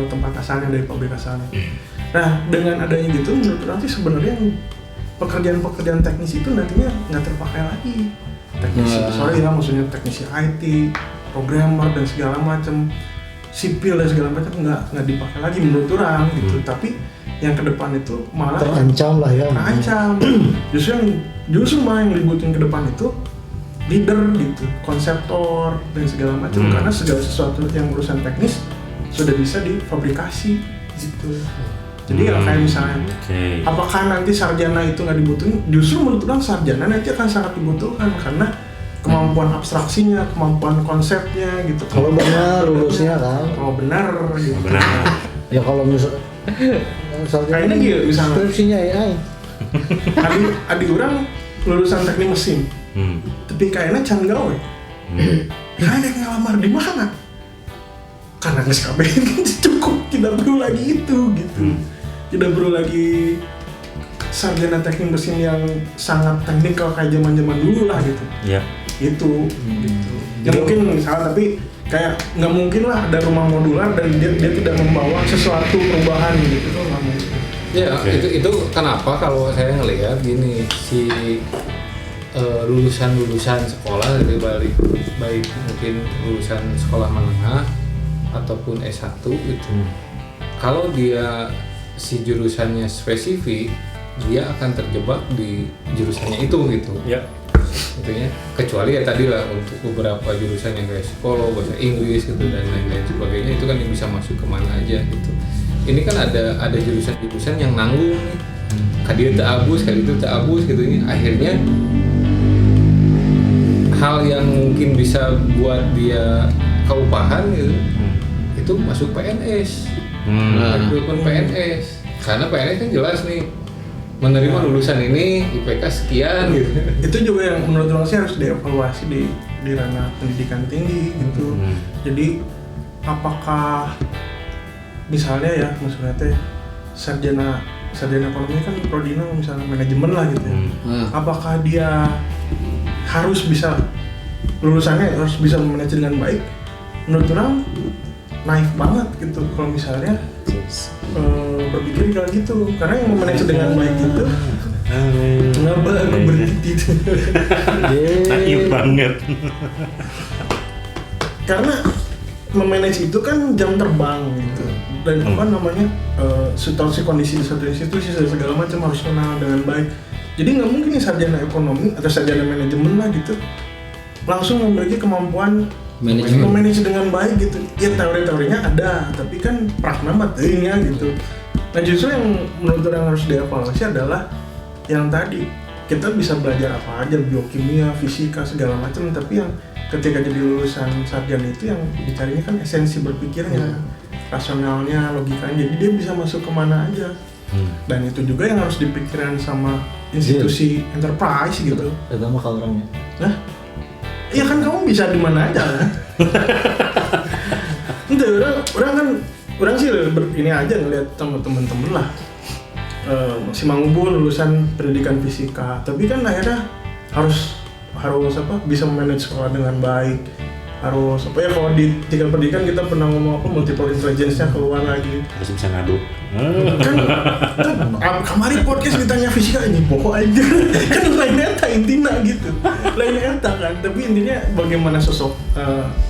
tempat asalnya, dari pabrik asalnya. Nah, dengan adanya gitu menurut orang sih sebenarnya pekerjaan-pekerjaan teknis itu nantinya nggak terpakai lagi. Maksudnya teknisi IT, programmer dan segala macam, sipil dan segala macam nggak dipakai lagi menurut orang gitu. Tapi yang ke depan itu malah terancam lah ya. Terancam. Justru malah yang dibutuhin ke depan itu leader gitu, konseptor dan segala macam, karena segala sesuatu yang urusan teknis sudah bisa difabrikasi gitu. Jadi ya kayak misalnya, apakah nanti sarjana itu nggak dibutuhin? Justru menurut orang sarjana nanti akan sangat dibutuhkan karena kemampuan abstraksinya, kemampuan konsepnya gitu. Kalau benar lulusnya kan. Kalau benar gitu. Ya kalau misalnya kayaknya gitu misalnya. Skripsinya AI. Adik orang lulusan teknik mesin. Tapi kayaknya can gawe. Kayaknya ngelamar di mana? Karena SKB cukup, tidak perlu lagi itu gitu. Tidak perlu lagi sarjana teknik mesin yang sangat teknikal kayak zaman-zaman dulu lah gitu. Iya. Itu gitu. Ya mungkin salah, tapi kayak nggak mungkin lah ada rumah modular dan dia tidak membawa sesuatu perubahan gitu, nggak mungkin. Ya, itu kenapa kalau saya ngelihat gini, si lulusan sekolah dari baik mungkin lulusan sekolah menengah ataupun S1 gitu. Kalau dia si jurusannya spesifik, dia akan terjebak di jurusannya itu gitu. Ya. Intinya kecuali ya tadi lah untuk beberapa jurusan yang kayak psikolog, bahasa Inggris gitu dan lain-lain sebagainya, itu kan yang bisa masuk kemana aja gitu. Ini kan ada jurusan yang nanggung nih. Kali itu tak abus gitu, ini akhirnya hal yang mungkin bisa buat dia keupahan gitu, itu masuk PNS, rekrutmen PNS, karena PNS kan jelas nih menerima lulusan ini IPK sekian gitu. Itu juga yang menurut saya harus dievaluasi di ranah pendidikan tinggi gitu. Jadi apakah misalnya ya maksudnya teh sarjana ekonomi kan prodina misalnya manajemen lah gitu ya. Apakah dia harus bisa lulusannya harus bisa memanage dengan baik? Menurut orang naif banget gitu kalau misalnya berpikir kayak gitu, karena yang memanage dengan baik itu kenapa aku berhenti itu? Naif banget. Karena memanage itu kan jam terbang gitu, dan apa namanya situasi kondisi di satu institusi segala macam harus kenal dengan baik. Jadi nggak mungkin nih sarjana ekonomi atau sarjana manajemen lah gitu langsung memiliki kemampuan memanage dengan baik gitu. Ya teori-teorinya ada, tapi kan prakna materinya gitu. Nah justru yang menurut orang harus dievaluasi adalah yang tadi, kita bisa belajar apa aja, biokimia, fisika segala macam, tapi yang ketika jadi lulusan sarjana itu yang dicarinya kan esensi berpikirnya, rasionalnya, logikanya, jadi dia bisa masuk kemana aja. Dan itu juga yang harus dipikirkan sama institusi enterprise gitu. Itu mah kalau orangnya. Nah, iya kan kamu bisa di mana aja kan? Entah, orang sih ini aja ngeliat sama temen-temen lah. Si Mangubur lulusan pendidikan fisika, tapi kan akhirnya harus bisa manage sekolah dengan baik, harus ya kalau di tingkat pendidikan kita pernah ngomong apa multiple intelligence-nya keluar lagi, Harus bisa ngadu. kan kemarin podcast ditanya fisika ini pokok aja kan lain eta intinya gitu, lain eta kan, tapi intinya bagaimana sosok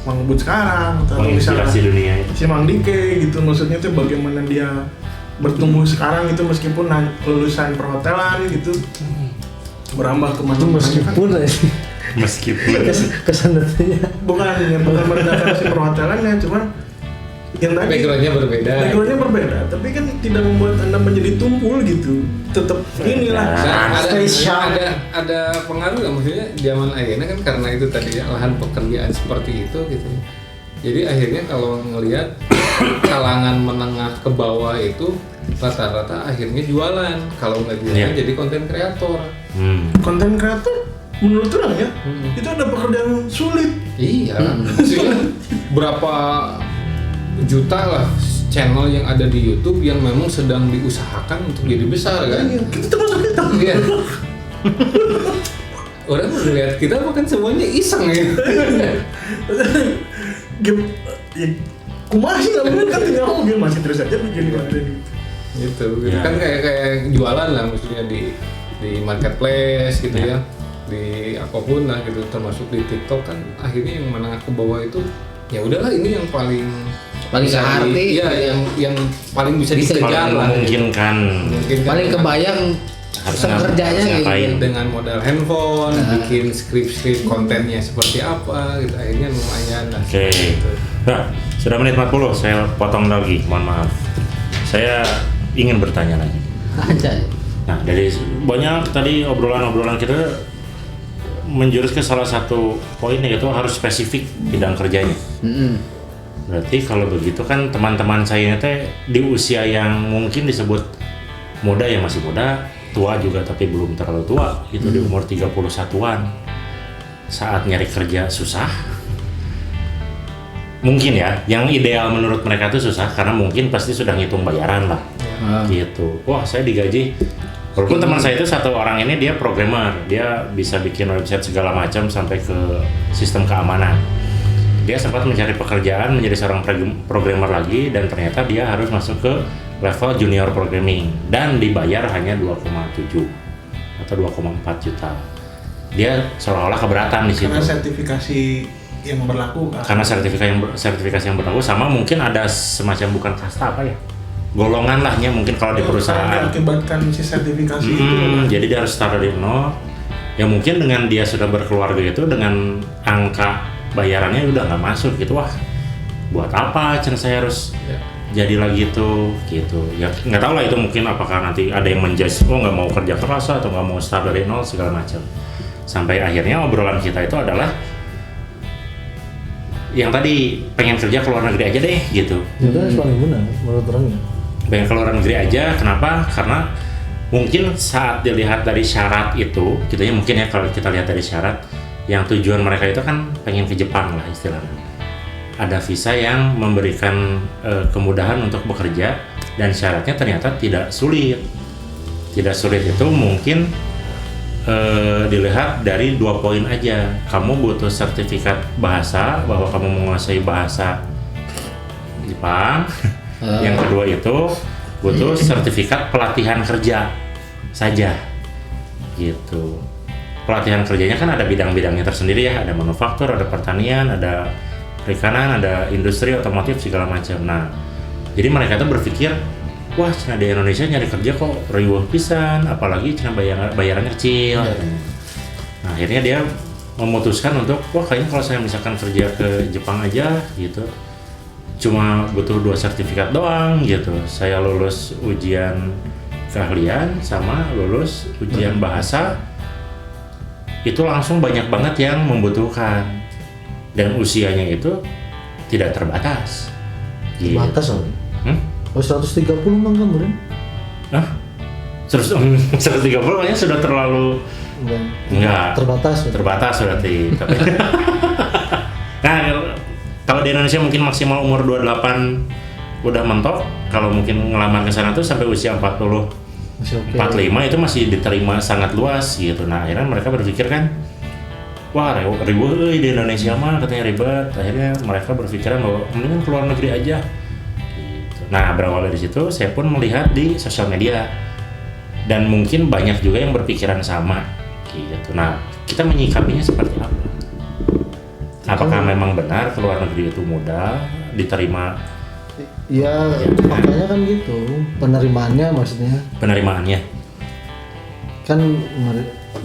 Mang Ubud sekarang atau misalnya dunia si Mang Dike gitu, maksudnya tuh bagaimana dia bertumbuh sekarang itu meskipun lulusan perhotelan gitu, berambah kemana-mana. Meskipun kesannya bukan merendahkan si perhotelannya, cuman yang tadi backgroundnya berbeda, tapi kan tidak membuat Anda menjadi tumpul gitu, tetap inilah ada pengaruh nggak, maksudnya zaman akhirnya kan karena itu tadi ya, lahan pekerjaan seperti itu gitu, jadi akhirnya kalau ngelihat kalangan menengah ke bawah itu rata-rata akhirnya jualan. Kalau nggak jualan jadi konten kreator. Konten kreator menurut orang ya, itu ada pekerjaan sulit. Iya, maksudnya berapa juta lah channel yang ada di YouTube yang memang sedang diusahakan untuk jadi besar kan? Iya, kita termasuk kita. Iya. Orang melihat kita bukan semuanya iseng ya. Game, ya, kumaha sih nggak mungkin kan tinggal game masih terus aja bikin konten Gitu kan kayak jualan lah, maksudnya di marketplace gitu ya, di apapun lah gitu, termasuk di TikTok kan akhirnya yang menengah ke bawah itu ya udahlah ini yang paling bisa searti, iya yang paling bisa dikejar lah, memungkinkan paling kebayang harus kerjanya ngapain. gitu. dengan modal handphone, bikin skrip kontennya seperti apa gitu, akhirnya lumayan lah. Oke. Gitu. Nah, sudah menit 40, saya potong lagi, mohon maaf. Saya ingin bertanya lagi. Aja. Nah, dari banyak tadi obrolan-obrolan kita menjurus ke salah satu poin, yaitu harus spesifik bidang kerjanya. Berarti kalau begitu kan teman-teman saya teh di usia yang mungkin disebut muda, ya masih muda, tua juga tapi belum terlalu tua, itu di umur 31-an. Saat nyari kerja susah. Mungkin ya, yang ideal menurut mereka itu susah karena mungkin pasti sudah ngitung bayaran lah. Gitu. Wah, saya digaji. Walaupun teman saya itu satu orang ini dia programmer, dia bisa bikin website segala macam sampai ke sistem keamanan. Dia sempat mencari pekerjaan menjadi seorang programmer lagi dan ternyata dia harus masuk ke level junior programming dan dibayar hanya 2,7 atau 2,4 juta. Dia seolah-olah keberatan di situ. karena sertifikasi yang berlaku kan. Karena sertifikasi yang berlaku, sama mungkin ada semacam, bukan kasta apa ya, golongan lahnya mungkin kalau di perusahaan. Akibatkan si sertifikasi itu. Jadi dia harus start dari nol. Ya mungkin dengan dia sudah berkeluarga itu, dengan angka bayarannya udah nggak masuk gitu. Wah, buat apa Cen saya harus jadi lagi tuh gitu. Ya nggak tahu lah itu, mungkin apakah nanti ada yang menjudge, oh nggak mau kerja keras atau nggak mau start dari nol segala macam. Sampai akhirnya obrolan kita itu adalah yang tadi pengen kerja ke luar negeri aja deh gitu. Itu kan paling benar menurut orangnya. Pengen ke luar negeri aja, kenapa? Karena mungkin saat dilihat dari syarat itu, gitu ya, mungkin ya kalau kita lihat dari syarat, yang tujuan mereka itu kan pengen ke Jepang lah istilahnya. Ada visa yang memberikan kemudahan untuk bekerja dan syaratnya ternyata tidak sulit. Tidak sulit itu mungkin dilihat dari 2 poin aja. Kamu butuh sertifikat bahasa bahwa kamu menguasai bahasa Jepang. Yang kedua itu butuh sertifikat pelatihan kerja saja gitu. Pelatihan kerjanya kan ada bidang-bidangnya tersendiri ya, ada manufaktur, ada pertanian, ada perikanan, ada industri otomotif segala macam. Nah, jadi mereka tuh berpikir, wah cina di Indonesia nyari kerja kok riweuh pisan, apalagi cina bayarannya kecil. Nah, akhirnya dia memutuskan untuk, wah kayaknya kalau saya misalkan kerja ke Jepang aja gitu, cuma butuh 2 sertifikat doang gitu. Saya lulus ujian keahlian sama lulus ujian bahasa, itu langsung banyak banget yang membutuhkan, dan usianya itu tidak terbatas. Terbatas loh. Oh 130 bang kemarin? Hah? 130 kayaknya sudah terlalu enggak terbatas berarti. Tapi nah, kalau di Indonesia mungkin maksimal umur 28 udah mentok. Kalau mungkin ngelamar ke sana tuh sampai usia 40 45 itu masih diterima sangat luas gitu. Nah, akhirnya mereka berpikir kan, wah ribet di Indonesia mah katanya ribet. Akhirnya mereka berpikiran bahwa mendingan keluar negeri aja. Gitu. Nah, berawal dari situ saya pun melihat di sosial media dan mungkin banyak juga yang berpikiran sama gitu. Nah, kita menyikapinya seperti apa? Apakah memang benar keluar negeri itu mudah diterima? Ya, makanya kan gitu penerimaannya, maksudnya Penerimaannya kan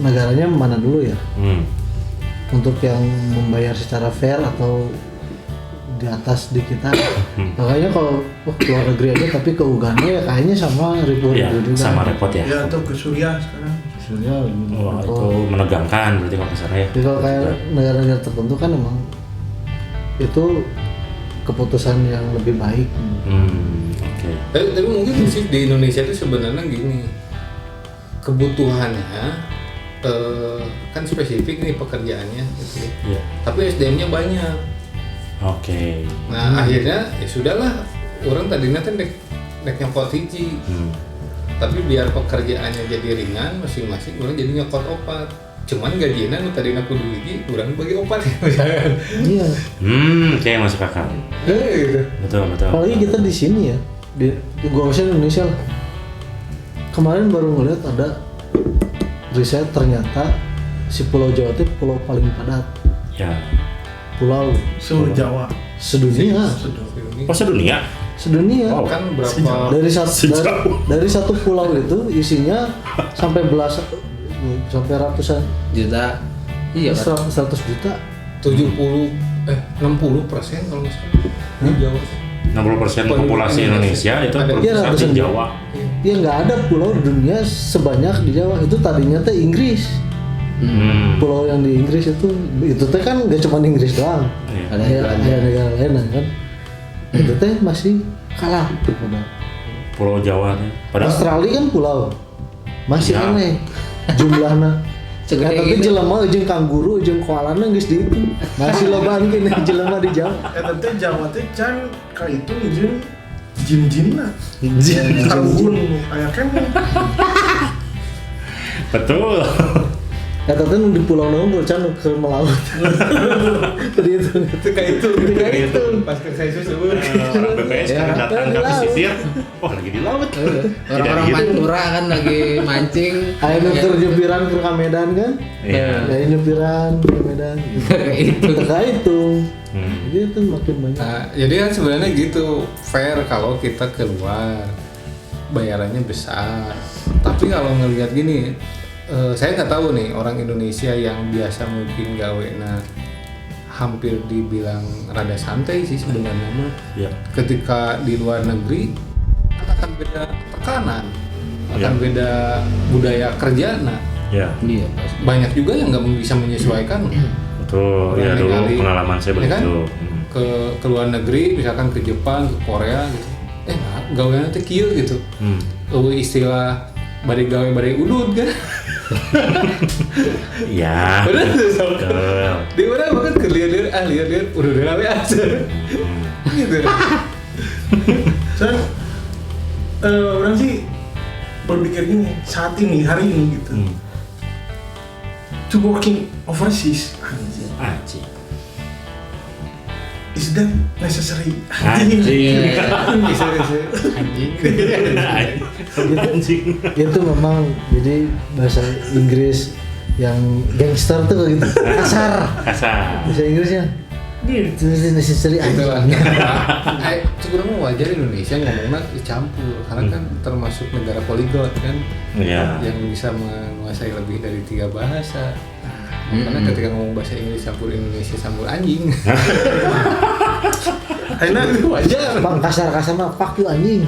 negaranya mana dulu ya untuk yang membayar secara fair atau di atas di kita. Makanya kalau keluar negeri aja tapi ke Uganda ya kayaknya sama ribu-ribu juga. Sama repot ya. Ya atau ke Suriah sekarang. Suriah Wah, itu menegangkan berarti kalau kesana ya. Jadi kalau kayak negara-negara tertentu kan emang itu keputusan yang lebih baik. Oke. Tapi mungkin sih di Indonesia itu sebenarnya gini, kebutuhannya kan spesifik nih pekerjaannya gitu. Iya. Tapi SDM-nya banyak. Oke. Nah akhirnya ya sudahlah, orang tadinya kan dek nyokot hiji. Tapi biar pekerjaannya jadi ringan, masing-masing orang jadi nyokot opat. Cuman gajinya nu tadinya kudu hiji, orang bagi opat misalkan. Iya. Kayak masuk akal. Gitu. Betul. Apalagi kita di sini ya, di gua misalnya Indonesia lah. Kemarin baru ngeliat ada riset, ternyata si Pulau Jawa itu pulau paling padat. Ya. Pulau Se-Jawa. sedunia. Oh, sedunia? Sedunia. Wow. Kan berapa Dari satu pulau itu isinya sampai sampai ratusan Juta. Iya kan. 100 juta. 60% kalau nggak salah di Jawa. 60% populasi Indonesia itu Ada. Iya, berpusat di ratusan Jawa. Ya nggak ada pulau di dunia sebanyak di Jawa. Itu tadinya teh Inggris. Pulau yang di Inggris itu teh kan nggak cuma Inggris doang. Iya. Ada Ada negara lain kan. Itu teh masih kalah pada Pulau Jawa nih. Padahal Australia kan pulau. Masih Ya. aneh jumlahnya. Segede Tapi gitu. jelema jeung kanguru jeung koalana geus dihitung. Masih lobaan gini jelema di Jawa. Eta teh Jawa teh can kahitung jeung jin-jinna. Jin. Karbun aya kan betul. Eta teh nu di pulau naon can ke melaut. Tadi itu. Kayak itu pas ke saya susu. Orang BPS Ya, kan datang ke pesisir. Oh, lagi di laut. Orang-orang Tidak gitu. Pantura kan lagi mancing. Aya nu keur nyupiran ke Medan kan? Iya. Aya nyupiran ke Medan. Itu. Teka itu. Hmm. Jadi itu makin banyak. Nah, jadi kan sebenarnya gitu fair kalau kita keluar bayarannya besar. Tapi kalau ngelihat gini, saya nggak tahu nih orang Indonesia yang biasa mungkin gawe hampir dibilang rada santai sih sebenarnya mah. Ya. Ketika di luar negeri akan beda tekanan, akan Ya. beda budaya kerja. Nah, Ya. Iya pasti. banyak juga yang nggak bisa menyesuaikan. Betul. Ya, Orang dulu ningali, pengalaman saya ya kan? begitu. Ke luar negeri, misalkan ke Jepang, ke Korea gitu. Nah, gaweannya teh kieu gitu. Istilah bari gawe bari udud kan. Iya. Bener tuh sama. Betul. Di mana bahkan ke lihat udah rame aja. Gitu. Soalnya orang sih berpikir gini, saat ini, hari ini gitu, to working overseas, Anjing. is that necessary? Anjing. Bisa anjing. Anjing. Itu memang jadi bahasa Inggris yang gangster tuh gitu. Kasar. Kasar. Bahasa Inggrisnya. Itu necessary Itulah. anjing. Sebenarnya wajar Indonesia ngomongnya dicampur karena kan termasuk negara poliglot kan. Iya. Yang bisa menguasai lebih dari 3 bahasa. Karena ketika ngomong bahasa Inggris campur Indonesia campur anjing. Karena Itu wajar. Bang kasar-kasar mah fuck you anjing.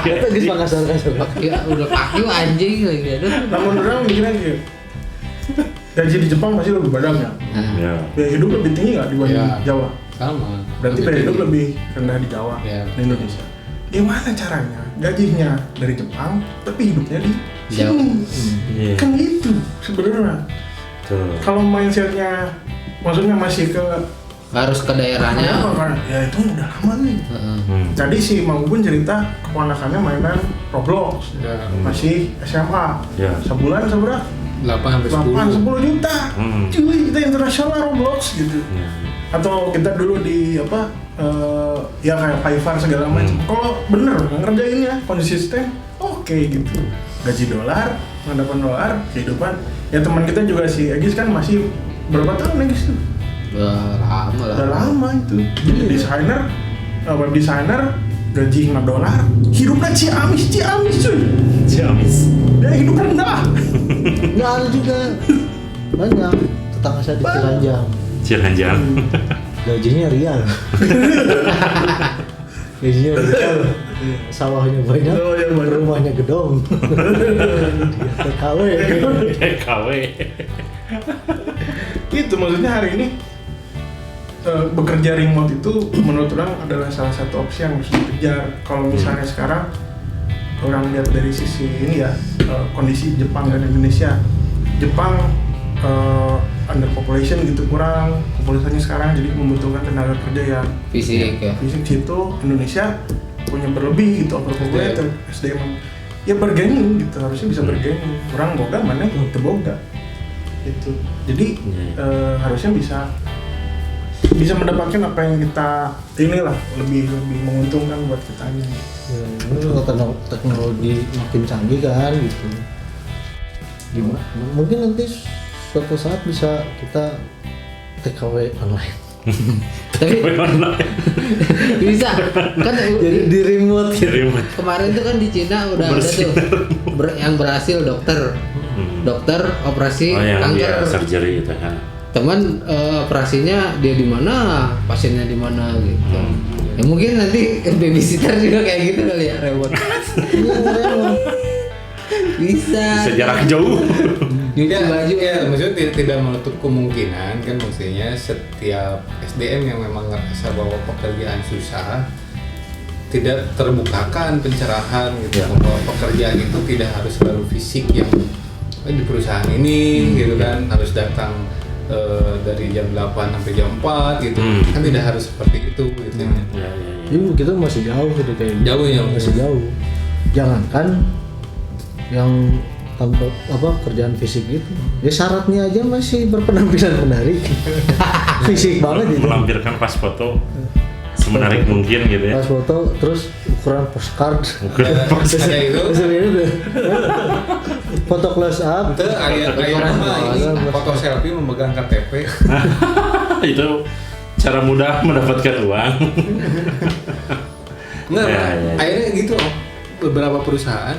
Itu geus bang kasar-kasar. Ya udah pakai anjing lagi aduh. namun orang mikirnya gitu, gaji di Jepang pasti lebih badak ya. Ya. Biaya hidup lebih tinggi nggak dibanding Ya. Jawa? Sama. Berarti biaya hidup lebih rendah di Jawa, Ya. di Indonesia. Gimana caranya gajinya dari Jepang tapi hidupnya di Jawa. sini? Iya. Kan gitu sebenarnya. Betul. Kalau mindsetnya, maksudnya masih ke Harus ke daerahnya. apa kan? Ya itu udah lama nih. Heeh. Tadi si Mang Bun cerita keponakannya mainan Roblox, Ya. masih SMA. Ya. Sebulan seberapa? 8 sampai 10. 8-10 juta. Hmm. Cuy, kita internasional Roblox gitu. Ya. Atau kita dulu di apa? Ya kayak Fiverr segala macam. Kalau bener ngerjainnya konsisten, oke gitu. Gaji dolar, penghadapan dolar, kehidupan. Ya teman kita juga si Egis kan masih berapa tahun Egis tuh? Udah lama lah. Udah lama itu. Jadi desainer, web designer, gaji $5, hidupnya ciamis cuy. Jamis. Ya hidup rendah. Nggak ada juga. Banyak. Tetangga saya di Ciranjang. Ciranjang. Gajinya rial. Gajinya rial. Sawahnya banyak, Oh, iya, banyak. rumahnya gedong. Dia TKW. KW. Itu maksudnya hari ini bekerja remote itu menurut orang adalah salah satu opsi yang harus dikejar. Kalau misalnya sekarang orang lihat dari sisi ini ya, kondisi Jepang dan Indonesia. Jepang underpopulation gitu, kurang populasinya sekarang, jadi membutuhkan tenaga kerja yang Fisik ya. fisik. Situ Indonesia punya berlebih gitu, overpopulated, SDM ya bargaining gitu, harusnya bisa bargaining. Kurang boga mana yang terboga gitu. Jadi harusnya bisa mendapatkan apa yang kita inilah, lebih menguntungkan buat kitanya. Ya, kalau teknologi makin canggih kan gitu. Gimana? Mungkin nanti suatu saat bisa kita take away online. Tapi bisa kan Jadi di remote gitu. kemarin tuh kan di Cina udah ada tuh yang berhasil dokter operasi Oh yang kanker. dia surgery itu kan. Teman operasinya dia di mana, pasiennya di mana gitu. Ya mungkin nanti babysitter juga kayak gitu kali ya, remote. Bisa Jarak jauh. nyuci Ya, baju ya, maksudnya tidak menutup kemungkinan kan, maksudnya setiap SDM yang memang ngerasa bahwa pekerjaan susah tidak terbukakan pencerahan gitu, bahwa pekerjaan itu tidak harus selalu fisik yang di perusahaan ini gitu kan, harus datang dari jam 8 sampai jam 4 gitu, kan tidak harus seperti itu gitu. Ya. Jadi kita masih jauh gitu kayak Jauh ya, masih jauh. Jangankan yang tanpa kerjaan fisik gitu, ya syaratnya aja masih berpenampilan menarik. Fisik banget gitu. Melampirkan pas foto semenarik mungkin gitu ya. Pas foto terus ukuran postcard. Ada itu. Terus ini tuh, foto close up. Itu ayat nama ini foto selfie memegang KTP. Itu cara mudah mendapatkan uang. Enggak, Ya. akhirnya gitu Om. Beberapa perusahaan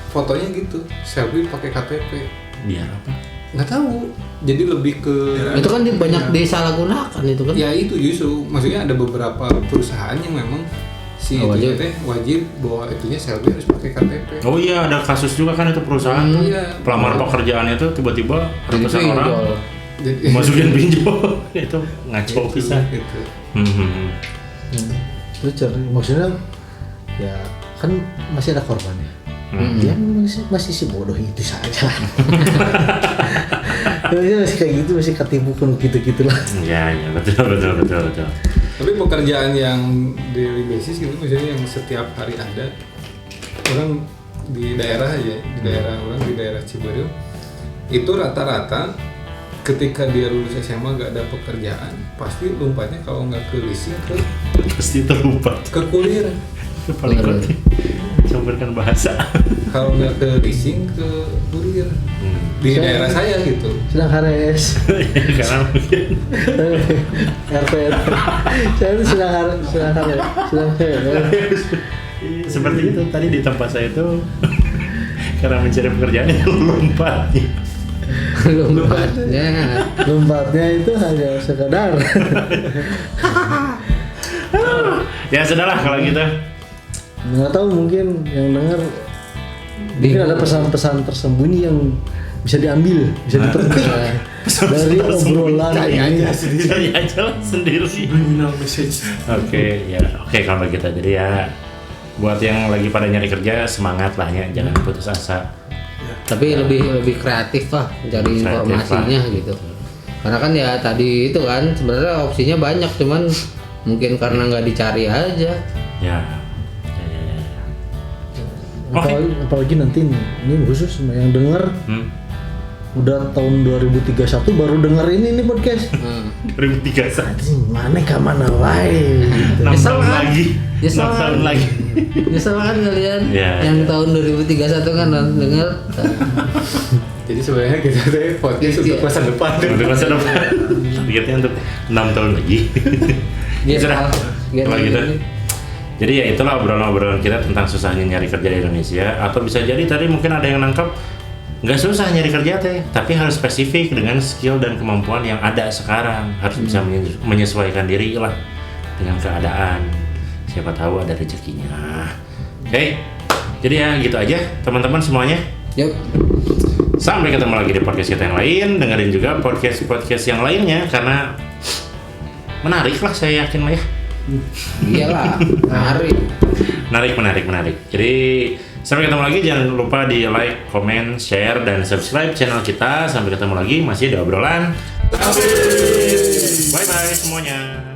fotonya gitu, selfie pakai KTP. Biar apa? Nggak tahu. Jadi lebih ke itu kan banyak disalahgunakan itu kan. ya itu justru maksudnya ada beberapa perusahaan yang memang si Wajib. itunya teh wajib bahwa itunya selfie harus pakai KTP. Oh iya, ada kasus juga kan itu perusahaan tuh. Iya. Pelamar pekerjaannya itu tiba-tiba Jadi ratusan orang pinjol. Jadi masukin pinjol. Itu ngaco pisan. gitu. Itu maksudnya ya kan masih ada korbannya. Dia masih si bodoh itu saja. Masih kayak gitu, masih ketipu pun gitu-gitulah. Ya, betul. Tapi pekerjaan yang daily basis gitu, misalnya yang setiap hari ada, orang di daerah aja, di daerah Ciberem, itu rata-rata ketika dia lulus SMA gak ada pekerjaan, pasti lompatnya kalau nggak ke leasing Pasti terlupa. ke kuliah. Itu paling penting. Campurkan bahasa. Kalau nggak ke leasing ke kuliah. Di daerah saya gitu. Sedang HRS. Karena mungkin RT. Saya itu sedang HRS. seperti itu tadi di tempat saya itu karena mencari pekerjaan yang Lompatnya itu hanya sekadar. ya sudahlah kalau gitu. Nggak tahu, mungkin yang dengar mungkin ada pesan-pesan tersembunyi yang bisa diambil, bisa dipetik dari obrolan ini. Cari aja lah sendiri. Subliminal message. Oke kalau gitu. Jadi ya buat yang lagi pada nyari kerja semangat lah ya, jangan putus asa. tapi lebih kreatif lah mencari Kreatif informasinya gitu. Karena kan ya tadi itu kan sebenarnya opsinya banyak, cuman mungkin karena nggak dicari aja. Ya. Apalagi nanti nih, ini khusus sama yang denger udah tahun 2031 baru denger ini podcast. 2031. Anjing, mana wae. 6 tahun lagi. 6 tahun lagi. Nyesel kan kalian Ya, yang ya. tahun 2031 kan denger. Jadi sebenarnya kita tuh podcast untuk masa depan. Untuk masa depan. Targetnya untuk 6 tahun lagi. Biar Sudah. biar Kalau gitu. ini. Jadi ya itulah obrolan-obrolan kita tentang susahnya nyari kerja di Indonesia. Atau bisa jadi tadi mungkin ada yang nangkep nggak susah nyari kerja teh, tapi harus spesifik dengan skill dan kemampuan yang ada sekarang. Harus bisa menyesuaikan diri lah dengan keadaan. Siapa tahu ada rezekinya. Oke. Jadi ya gitu aja teman-teman semuanya. Yuk. Sampai ketemu lagi di podcast kita yang lain. Dengerin juga podcast yang lainnya karena menarik lah, saya yakin lah ya. Iyalah, Menarik. Jadi sampai ketemu lagi, jangan lupa di like, comment, share, dan subscribe channel kita. Sampai ketemu lagi, masih di obrolan. Bye bye semuanya.